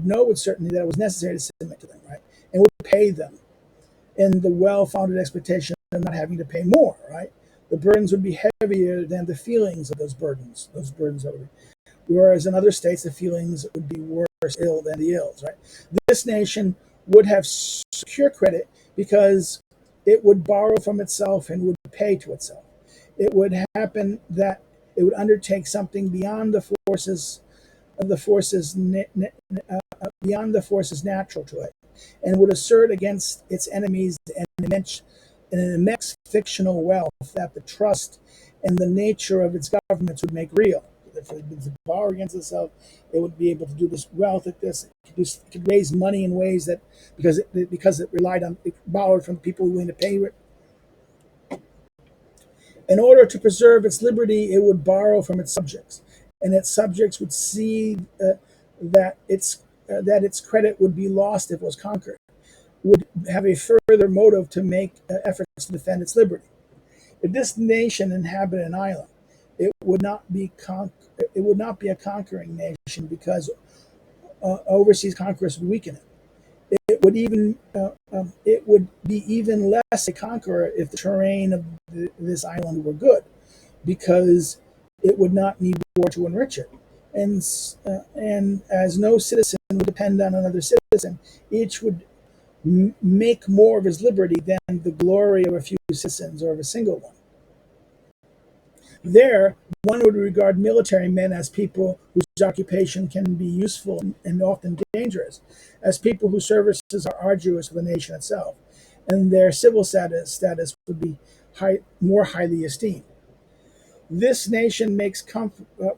know with certainty that it was necessary to submit to them, right, and would pay them in the well-founded expectation of not having to pay more, right? The burdens would be heavier than the feelings of those burdens. Whereas in other states, the feelings would be worse ill than the ills, right? This nation would have secure credit because it would borrow from itself and would pay to itself. It would happen that it would undertake something beyond the forces natural to it, and would assert against its enemies an immense fictional wealth that the trust and the nature of its governments would make real. If it was to borrow against itself, it would be able to do this wealth at this. It could raise money in ways that because it relied on it borrowed from people willing to pay it. In order to preserve its liberty, it would borrow from its subjects, and its subjects would see that its credit would be lost if it was conquered. Would have a further motive to make efforts to defend its liberty. If this nation inhabited an island, it would not be a conquering nation because overseas conquest would weaken it. It would be even less a conqueror if the terrain of this island were good, because it would not need war to enrich it. And as no citizen would depend on another citizen, each would make more of his liberty than the glory of a few citizens or of a single one. There, one would regard military men as people whose occupation can be useful and often dangerous, as people whose services are arduous for the nation itself, and their civil status would be more highly esteemed. This nation made comfortable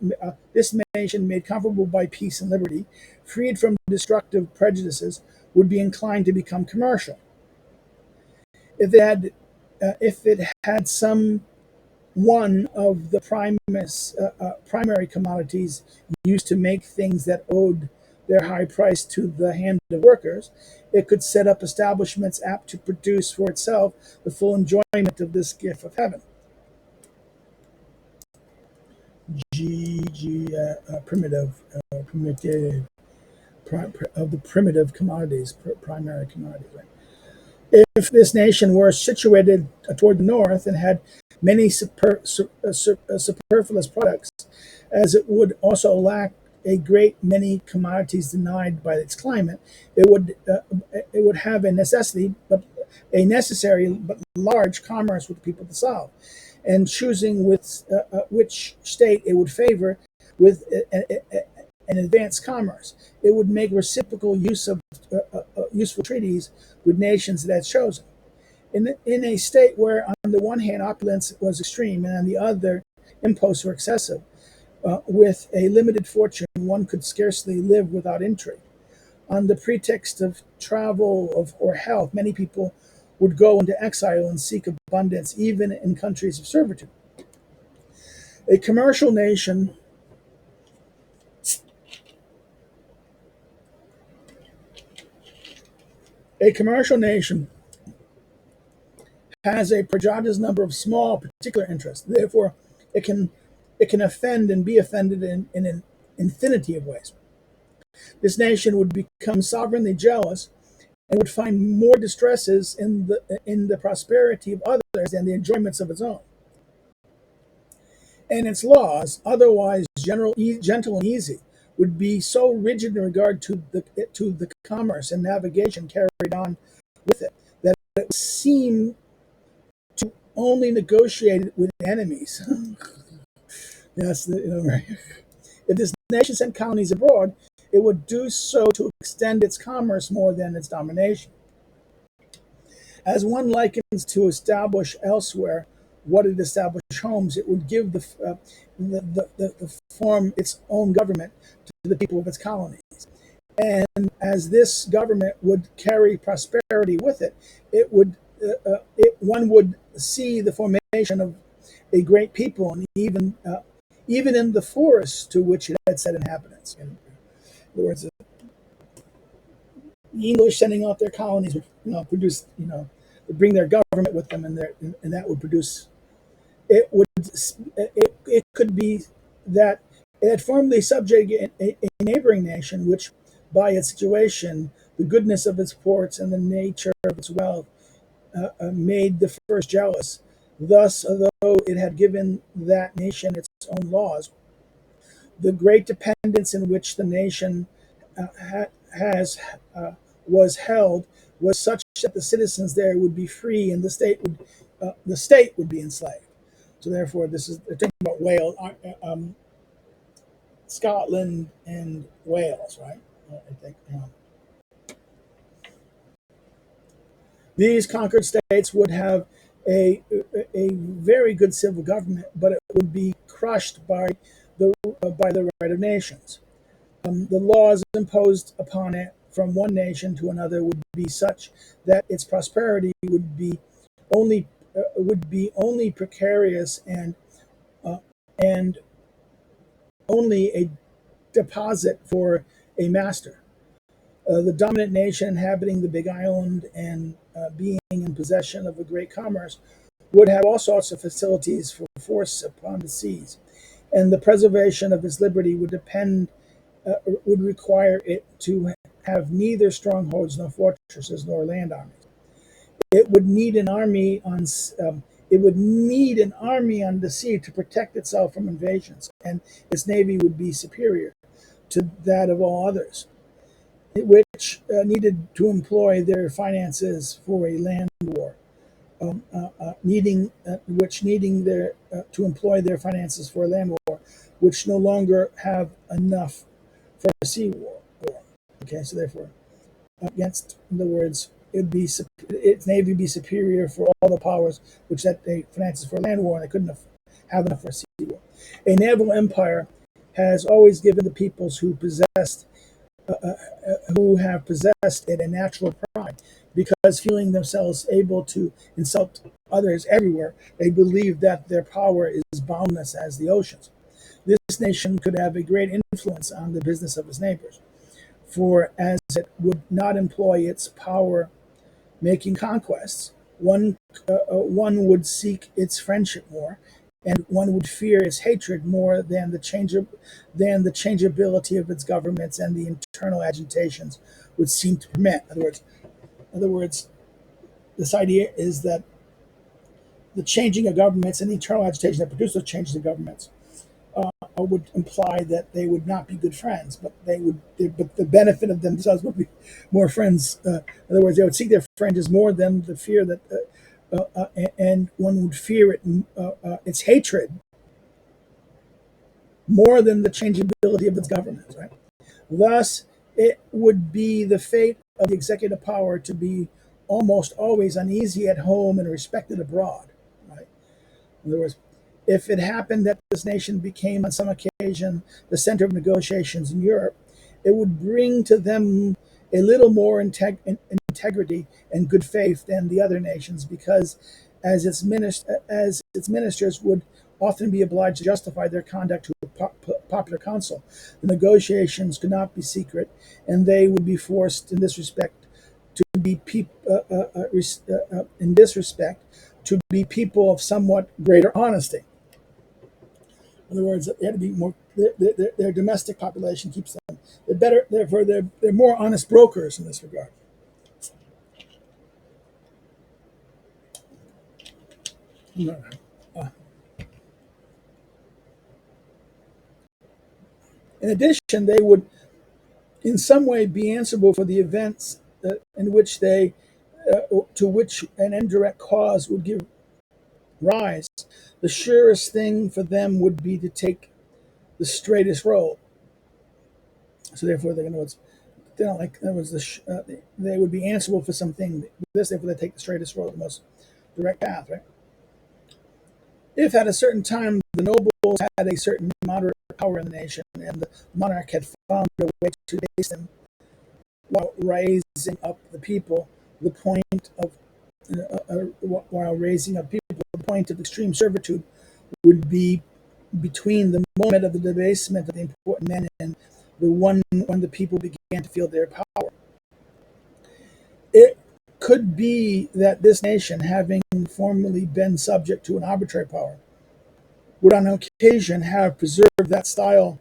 by peace and liberty, freed from destructive prejudices, would be inclined to become commercial. If it had some one of the primary commodities used to make things that owed their high price to the hand of workers, it could set up establishments apt to produce for itself the full enjoyment of this gift of heaven. Primitive, of the primitive commodities, primary commodities. Right? If this nation were situated toward the north and had many superfluous products, as it would also lack a great many commodities denied by its climate, it would have a necessary but large commerce with people to solve, and choosing which state it would favor with an advanced commerce. It would make reciprocal use of useful treaties with nations that it had chosen. In a state where, on the one hand, opulence was extreme, and on the other, imposts were excessive, with a limited fortune, one could scarcely live without intrigue. On the pretext of travel or health, many people would go into exile and seek abundance, even in countries of servitude. A commercial nation has a prodigious number of small particular interests. Therefore, it can offend and be offended in an infinity of ways. This nation would become sovereignly jealous and would find more distresses in the prosperity of others than the enjoyments of its own. And its laws, otherwise gentle and easy, would be so rigid in regard to the commerce and navigation carried on with it that it would seem to only negotiate it with enemies. Yes, right. If this nation sent colonies abroad, it would do so to extend its commerce more than its domination. As one likens to establish elsewhere what it established homes, it would give the form its own government to the people of its colonies. And as this government would carry prosperity with it, one would see the formation of a great people, and even in the forests to which it had set inhabitants. In other words, the English sending out their colonies would produce, would bring their government with them, and that would produce. It could be that it had formerly subjugated a neighboring nation, which, by its situation, the goodness of its ports, and the nature of its wealth, made the first jealous. Thus, although it had given that nation its own laws, the great dependence in which the nation was held was such that the citizens there would be free, and the state would be enslaved. So, therefore, they're talking about Wales, Scotland, and Wales, right? I think. These conquered states would have a very good civil government, but it would be crushed by the right of nations. The laws imposed upon it from one nation to another would be such that its prosperity would be only precarious and only a deposit for a master. The dominant nation inhabiting the big island and being in possession of a great commerce would have all sorts of facilities for force upon the seas, and the preservation of its liberty would require it to have neither strongholds nor fortresses nor land armies. It would need an army on the sea to protect itself from invasions, and its navy would be superior to that of all others, which needed to employ their finances for a land war, to employ their finances for a land war, which no longer have enough for a sea war. Okay, so therefore, against the words, its navy be superior for all the powers which set the finances for a land war, and they couldn't have enough for a sea war. A naval empire has always given the peoples who have possessed it a natural pride, because feeling themselves able to insult others everywhere, they believe that their power is boundless as the oceans. This nation could have a great influence on the business of its neighbors, for as it would not employ its power making conquests, one would seek its friendship more, and one would fear its hatred more than the changeability of its governments and the internal agitations would seem to permit. In other words, this idea is that the changing of governments and the internal agitation that produce those changes of governments would imply that they would not be good friends, but but the benefit of themselves would be more friends. In other words, they would seek their friends more than the fear that, and one would fear its hatred more than the changeability of its governments. Right. Thus, it would be the fate of the executive power to be almost always uneasy at home and respected abroad. Right. In other words, if it happened that this nation became on some occasion the center of negotiations in Europe, it would bring to them a little more integrity and good faith than the other nations, because as its ministers would often be obliged to justify their conduct to a popular council, the negotiations could not be secret, and they would be forced in this respect to be to be people of somewhat greater honesty. In other words, they had to be more. Their domestic population keeps them. They're better. Therefore, they're more honest brokers in this regard. In addition, they would, in some way, be answerable for the events in which to which an indirect cause would give rise. The surest thing for them would be to take the straightest road. So therefore, they don't like. In other words, they would be answerable for something. This, therefore, they take the straightest road, the most direct path. Right. If at a certain time the nobles had a certain moderate power in the nation, and the monarch had found a way to base them while raising up the people, the point of the point of extreme servitude would be between the moment of the debasement of the important men and the one when the people began to feel their power. It could be that this nation, having formerly been subject to an arbitrary power, would on occasion have preserved that style,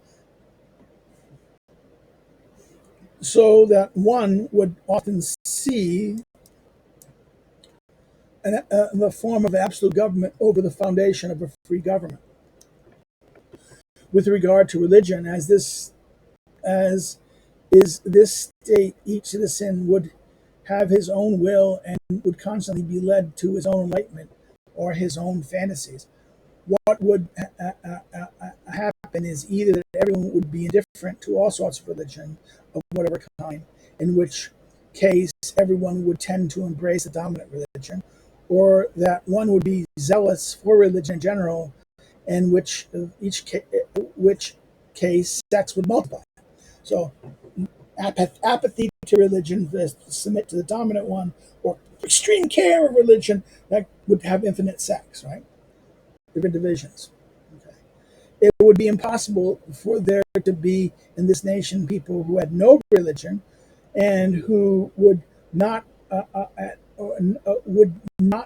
so that one would often see the form of absolute government over the foundation of a free government. With regard to religion, as is this state, each citizen would have his own will and would constantly be led to his own enlightenment or his own fantasies. What would happen is either that everyone would be indifferent to all sorts of religion of whatever kind, in which case everyone would tend to embrace the dominant religion, or that one would be zealous for religion in general, in which case sects would multiply. So apathy to religion, submit to the dominant one, or extreme care of religion, that would have infinite sects, right? Different divisions. Okay. It would be impossible for there to be in this nation people who had no religion and who would not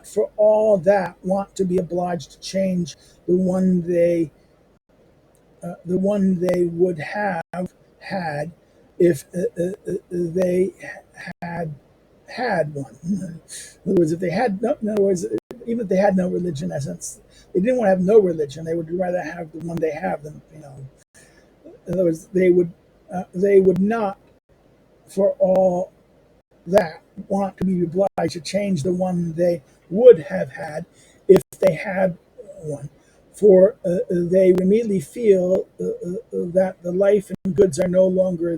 for all that want to be obliged to change the one they would have had if they had one. In other words, if they had no, in other words, even if they had no religion, in essence, they didn't want to have no religion. They would rather have the one they have than. In other words, they would not, for all that, want to be obliged to change the one they would have had if they had one. For they immediately feel that the life and goods are no longer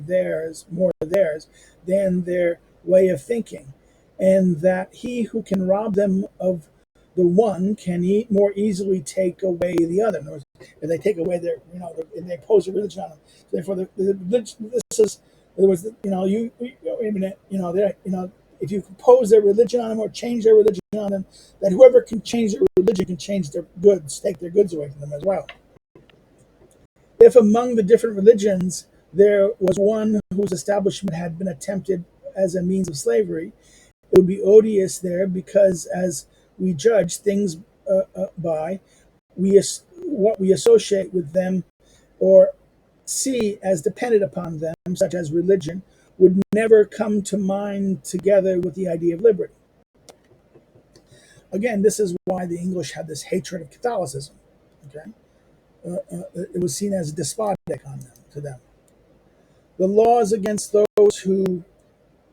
more theirs than their way of thinking, and that he who can rob them of the one can more easily take away the other. In other words, if they take away and they impose a religion on them. Therefore, this is, in other words, if you impose their religion on them or change their religion on them, that whoever can change their religion can change their goods, take their goods away from them as well. If among the different religions there was one whose establishment had been attempted as a means of slavery, it would be odious there because, as we judge things by, what we associate with them or see as dependent upon them, such as religion, would never come to mind together with the idea of liberty. Again, this is why the English had this hatred of Catholicism. Okay, it was seen as despotic on them, to them. The laws against those who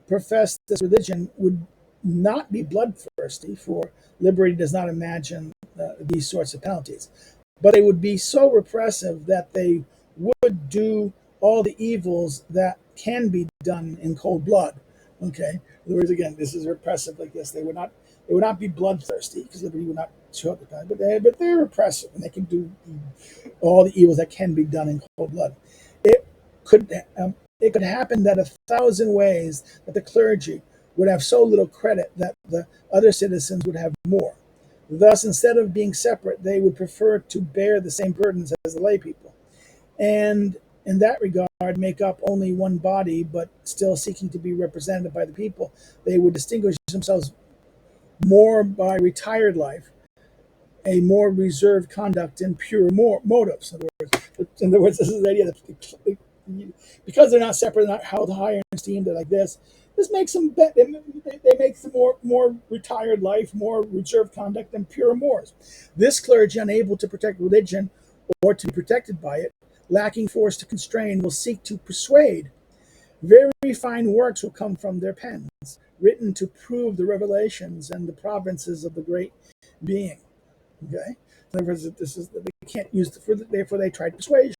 profess this religion would not be bloodthirsty, for liberty does not imagine these sorts of penalties, but they would be so repressive that they would do all the evils that can be done in cold blood. Okay, in other words, again, this is repressive like this. They would not be bloodthirsty because liberty would not show up the time, but they're repressive and they can do all the evils that can be done in cold blood. It could it could happen that 1,000 ways that the clergy would have so little credit that the other citizens would have more. Thus, instead of being separate, they would prefer to bear the same burdens as the lay people, and in that regard make up only one body, but still seeking to be represented by the people. They would distinguish themselves more by retired life, a more reserved conduct, and pure motives. In other words, this is the idea that because they're not separate, not held higher in esteem, they're like this. This makes them they make them more retired life, more reserved conduct, and pure morals. This clergy, unable to protect religion or to be protected by it, lacking force to constrain, will seek to persuade. Very fine works will come from their pens, written to prove the revelations and the provinces of the great being. Okay, in other words, this is they can't use therefore they tried persuasion.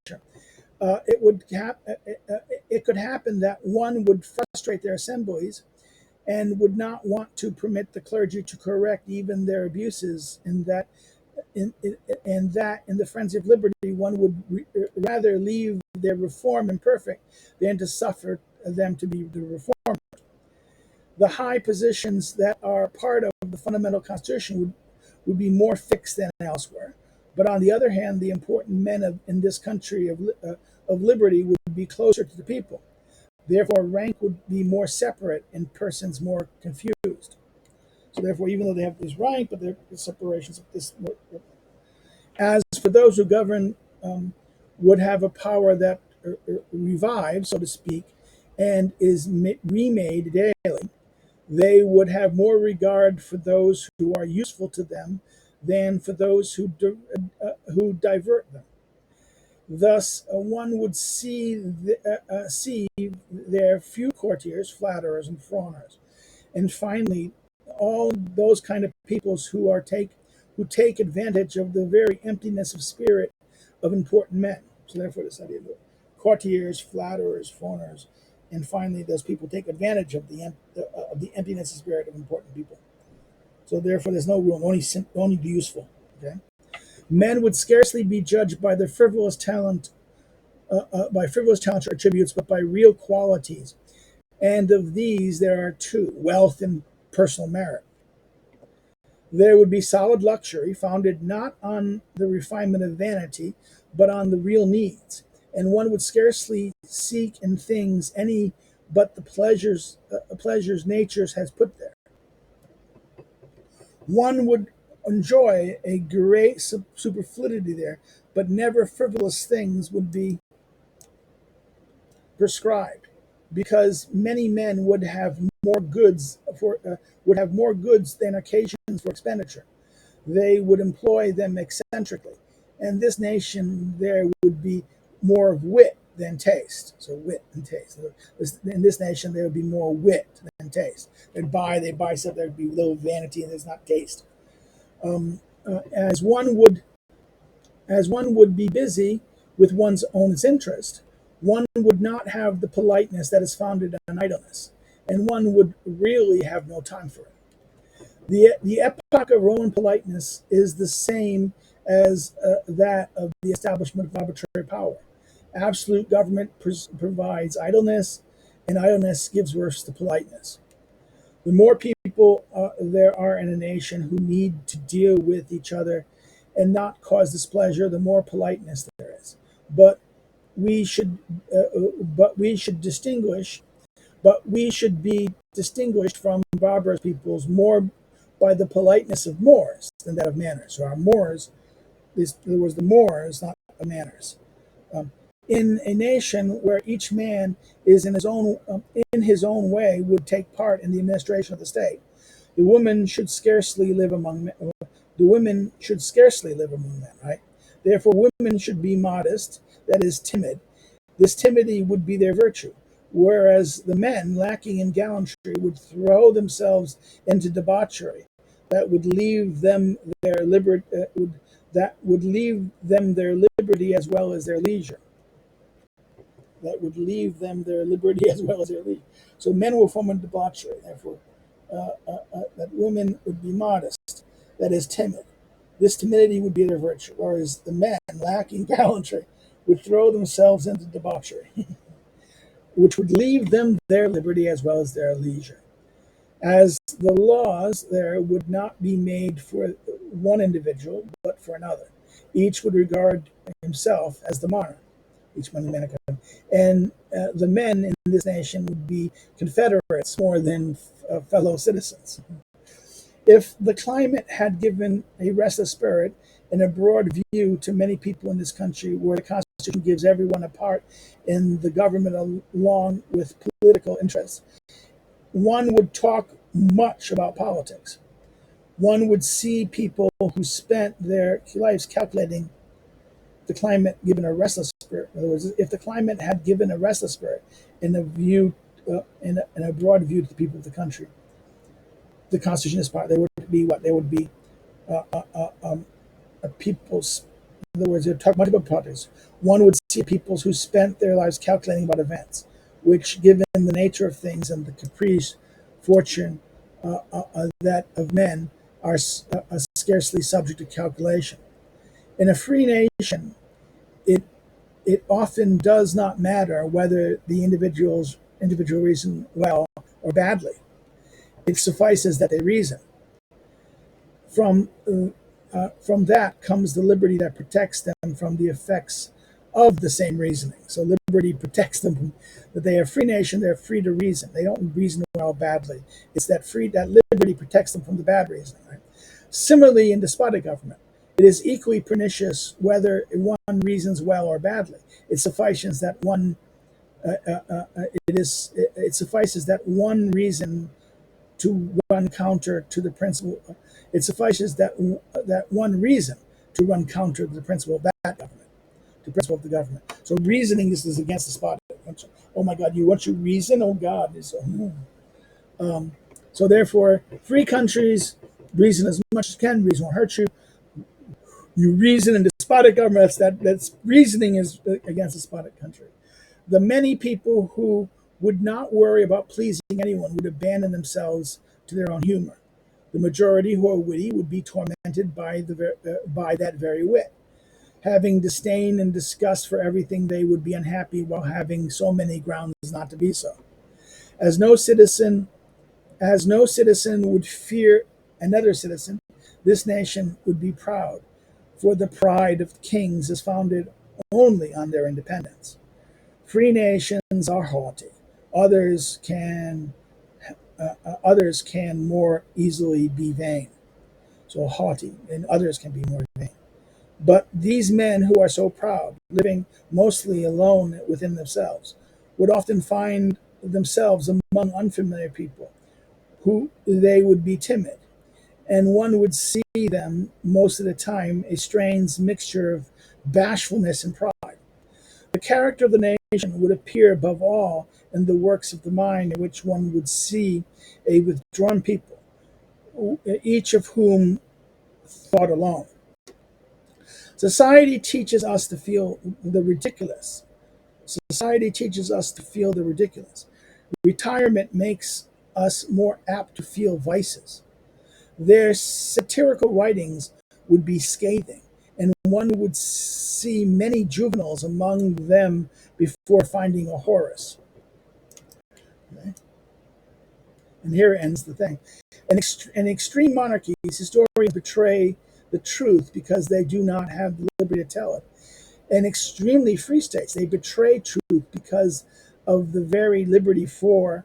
It could happen that one would frustrate their assemblies and would not want to permit the clergy to correct even their abuses, and that in the frenzy of liberty one would rather leave their reform imperfect than to suffer them to be the reformed. The high positions that are part of the fundamental constitution would be more fixed than elsewhere. But on the other hand, the important men in this country of liberty would be closer to the people. Therefore, rank would be more separate and persons more confused. So therefore, even though they have this rank, but they're separations of this. As for those who govern, would have a power that revives, so to speak, and is remade daily, they would have more regard for those who are useful to them than for those who divert them. Thus, one would see their few courtiers, flatterers, and fawners, and finally, all those kind of peoples who take advantage of the very emptiness of spirit of important men. So, therefore, this idea of courtiers, flatterers, fawners, and finally, those people take advantage of the emptiness of spirit of important people. So, therefore, there's no room, only be useful. Okay. Men would scarcely be judged by their frivolous talent, by frivolous talents or attributes, but by real qualities. And of these, there are two: wealth and personal merit. There would be solid luxury, founded not on the refinement of vanity, but on the real needs. And one would scarcely seek in things any but the pleasures nature has put there. One would enjoy a great superfluity there, but never frivolous things would be prescribed, because many men would have more goods than occasions for expenditure. They would employ them eccentrically, and this nation there would be more of wit than taste. So wit and taste. In this nation there would be more wit than taste. They buy stuff. There'd be little vanity, and there's not taste. As one would be busy with one's own interest, one would not have the politeness that is founded on idleness, and one would really have no time for it. The epoch of Roman politeness is the same as that of the establishment of arbitrary power. Absolute government provides idleness, and idleness gives birth to politeness. The more people there are in a nation who need to deal with each other and not cause displeasure, the more politeness there is. But we should, but we should distinguish, but we should be distinguished from barbarous peoples more by the politeness of mores than that of manners. So our mores, there was the mores, not the manners. Um, in a nation where each man is in his own way would take part in the administration of the state, the women should scarcely live among men. The women should scarcely live among men, right? Therefore, women should be modest, that is, timid. This timidity would be their virtue, whereas the men, lacking in gallantry, would throw themselves into debauchery. That would leave them their liberty. That would leave them their liberty as well as their leisure. That would leave them their liberty as well as their leisure. So men will form a debauchery. Therefore, that women would be modest, that is, timid. This timidity would be their virtue, whereas the men, lacking gallantry, would throw themselves into debauchery, which would leave them their liberty as well as their leisure. As the laws there would not be made for one individual, but for another. Each would regard himself as the monarch, each one the and the men in this nation would be confederates more than fellow citizens. If the climate had given a restless spirit and a broad view to many people in this country, where the Constitution gives everyone a part in the government along with political interests, one would talk much about politics. One would see people who spent their lives calculating the climate given a restless spirit. In other words, if the climate had given a restless spirit and a view, in a broad view to the people of the country, the Constitution is part. They would be what? They would be uh, uh, uh, um, a people's. In other words, they talk much about politics. One would see peoples who spent their lives calculating about events, which, given the nature of things and the caprice, fortune that of men, are scarcely subject to calculation. In a free nation, it it often does not matter whether the individual reason well or badly. It suffices that they reason. From that comes the liberty that protects them from the effects of the same reasoning. So liberty protects them that they are a free nation. They're free to reason. They don't reason well badly. It's that liberty protects them from the bad reasoning. Right? Similarly, in despotic government, it is equally pernicious whether one reasons well or badly. It suffices that one. It suffices that one reason to run counter to the principle. It suffices that one reason to run counter to the principle of that government, the principle of the government. So reasoning is against the spot. Oh my God! Once you reason, oh God, so therefore, free countries reason as much as can. Reason won't hurt you. You reason in despotic government. That's reasoning is against the despotic country. The many people who would not worry about pleasing anyone would abandon themselves to their own humor. The majority who are witty would be tormented by that very wit. Having disdain and disgust for everything, they would be unhappy while having so many grounds not to be so. As no citizen, as no citizen would fear another citizen, this nation would be proud, for the pride of kings is founded only on their independence. Free nations are haughty. Others can others can more easily be vain. So haughty, and others can be more vain. But these men who are so proud, living mostly alone within themselves, would often find themselves among unfamiliar people, who they would be timid, and one would see them most of the time a strange mixture of bashfulness and pride. The character of the nation would appear above all in the works of the mind, in which one would see a withdrawn people, each of whom thought alone. Society teaches us to feel the ridiculous. Society teaches us to feel the ridiculous. Retirement makes us more apt to feel vices. Their satirical writings would be scathing, and one would see many juveniles among them before finding a Horace. Okay? And here ends the thing. In extreme monarchies, historians betray the truth because they do not have the liberty to tell it. and extremely free states. They betray truth because of the very liberty for,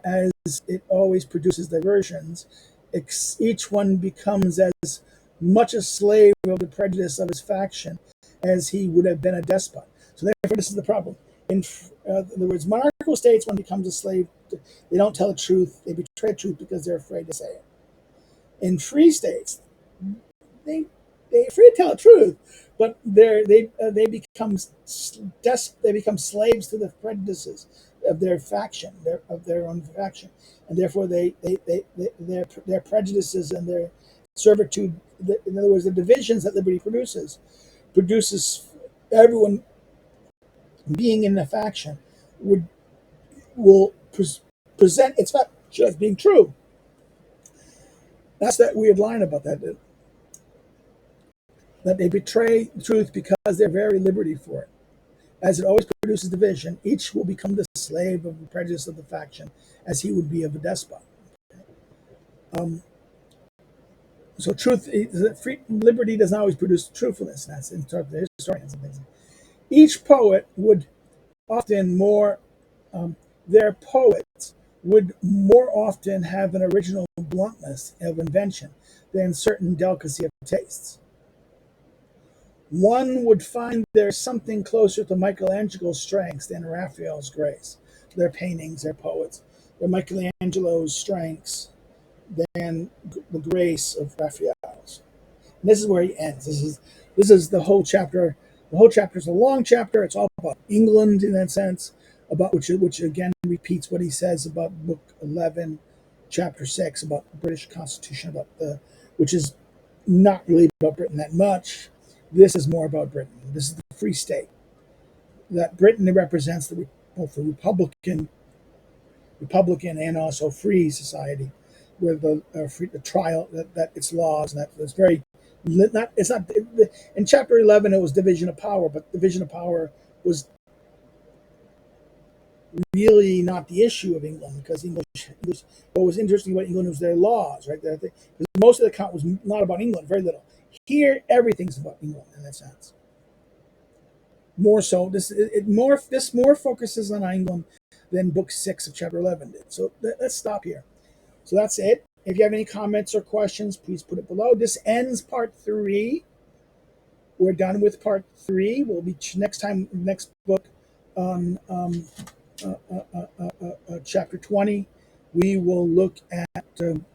as it always produces diversions. Each one becomes as much a slave of the prejudice of his faction as he would have been a despot. So therefore, this is the problem. In other words, monarchical states, one becomes a slave. They don't tell the truth. They betray truth because they're afraid to say it. In free states, they they're free to tell the truth, but they become they become slaves to the prejudices of their faction, of their own faction, and therefore their prejudices and their servitude. In other words, the divisions that liberty produces everyone being in the faction would will present its faction as being true. That's that weird line about that they betray truth because they're very liberty for it. As it always produces division, each will become the slave of the prejudice of the faction, as he would be of a despot. So liberty doesn't always produce truthfulness. That's in terms of the historians and things. Each poet would often their poets would more often have an original bluntness of invention than certain delicacy of tastes. One would find there's something closer to Michelangelo's strengths than Raphael's grace. Their paintings, their poets, they're Michelangelo's strengths than the grace of Raphael's. And this is where he ends. This is the whole chapter. The whole chapter is a long chapter. It's all about England in that sense, about which again repeats what he says about Book 11, Chapter 6, about the British Constitution, which is not really about Britain that much. This is more about Britain. This is the free state. That Britain represents both the Republican and also free society, where the trial that its laws and that it's very not it's not in chapter 11 it was division of power, but division of power was really not the issue of England, because what was interesting about England was their laws, right? Because most of the account was not about England, very little. Here, everything's about England in that sense. More so, this more focuses on England than Book 6 of Chapter 11 did. So let's stop here. So that's it. If you have any comments or questions, please put it below. This ends part 3. We're done with part 3. We'll be next book on chapter 20. We will look at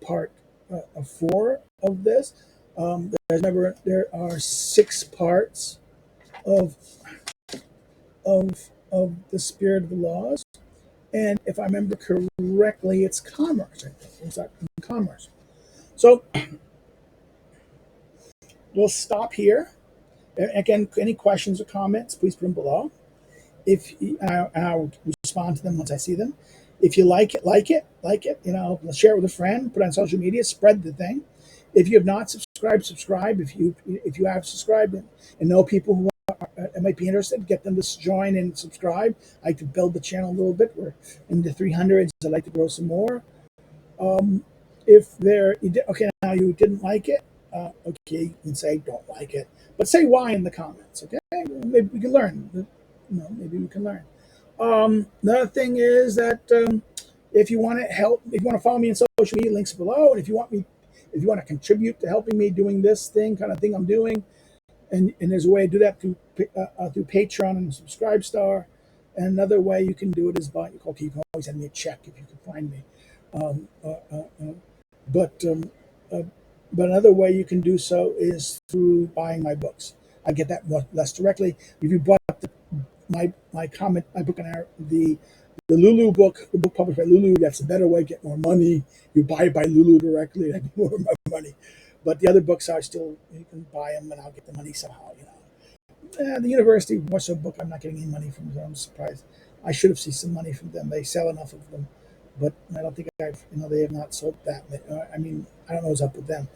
part 4 of this. There are 6 parts of the spirit of the laws, and if I remember correctly, it's commerce. I think it's commerce. So we'll stop here. Again, any questions or comments, please put them below. If I'll respond to them once I see them. If you like it. Share it with a friend. Put it on social media. Spread the thing. If you have not subscribe. If you have subscribed and know people who might be interested, get them to join and subscribe. I like to build the channel a little bit. We're in the 300s. I'd like to grow some more. Now you didn't like it. Okay, you can say don't like it, but say why in the comments. Okay, maybe we can learn. Maybe we can learn. Another thing is that if you want to help, if you want to follow me on social media, links below. And if you want to contribute to helping me doing this kind of thing I'm doing, and there's a way to do that through Patreon and Subscribestar. And another way you can do it is by you can always send me a check if you can find me. But another way you can do so is through buying my books. I get that less directly. If you bought my book on the Lulu book, the book published by Lulu, that's a better way to get more money. You buy it by Lulu directly, that'd be more money. But the other books are still, you can buy them and I'll get the money somehow. The University of Warszawa book, I'm not getting any money from them. I'm surprised. I should have seen some money from them. They sell enough of them, but I don't think they have not sold that many. I don't know what's up with them.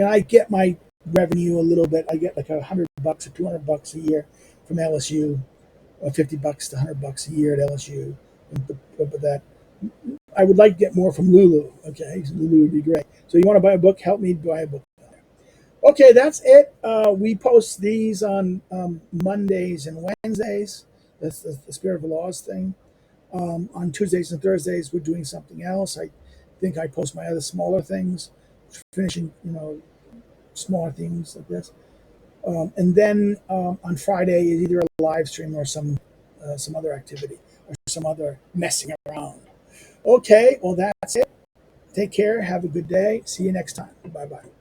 I get my revenue a little bit. I get like $100 or $200 a year from LSU, $50 to $100 a year at LSU. But that I would like to get more from Lulu. Okay, so Lulu would be great. So you want to buy a book? Help me buy a book. Okay, that's it. We post these on Mondays and Wednesdays. That's the Spirit of the Laws thing. On Tuesdays and Thursdays, we're doing something else. I think I post my other smaller things, finishing, smaller things like this. And then on Friday is either a live stream or some other activity or some other messing around. Okay, well, that's it. Take care. Have a good day. See you next time. Bye bye.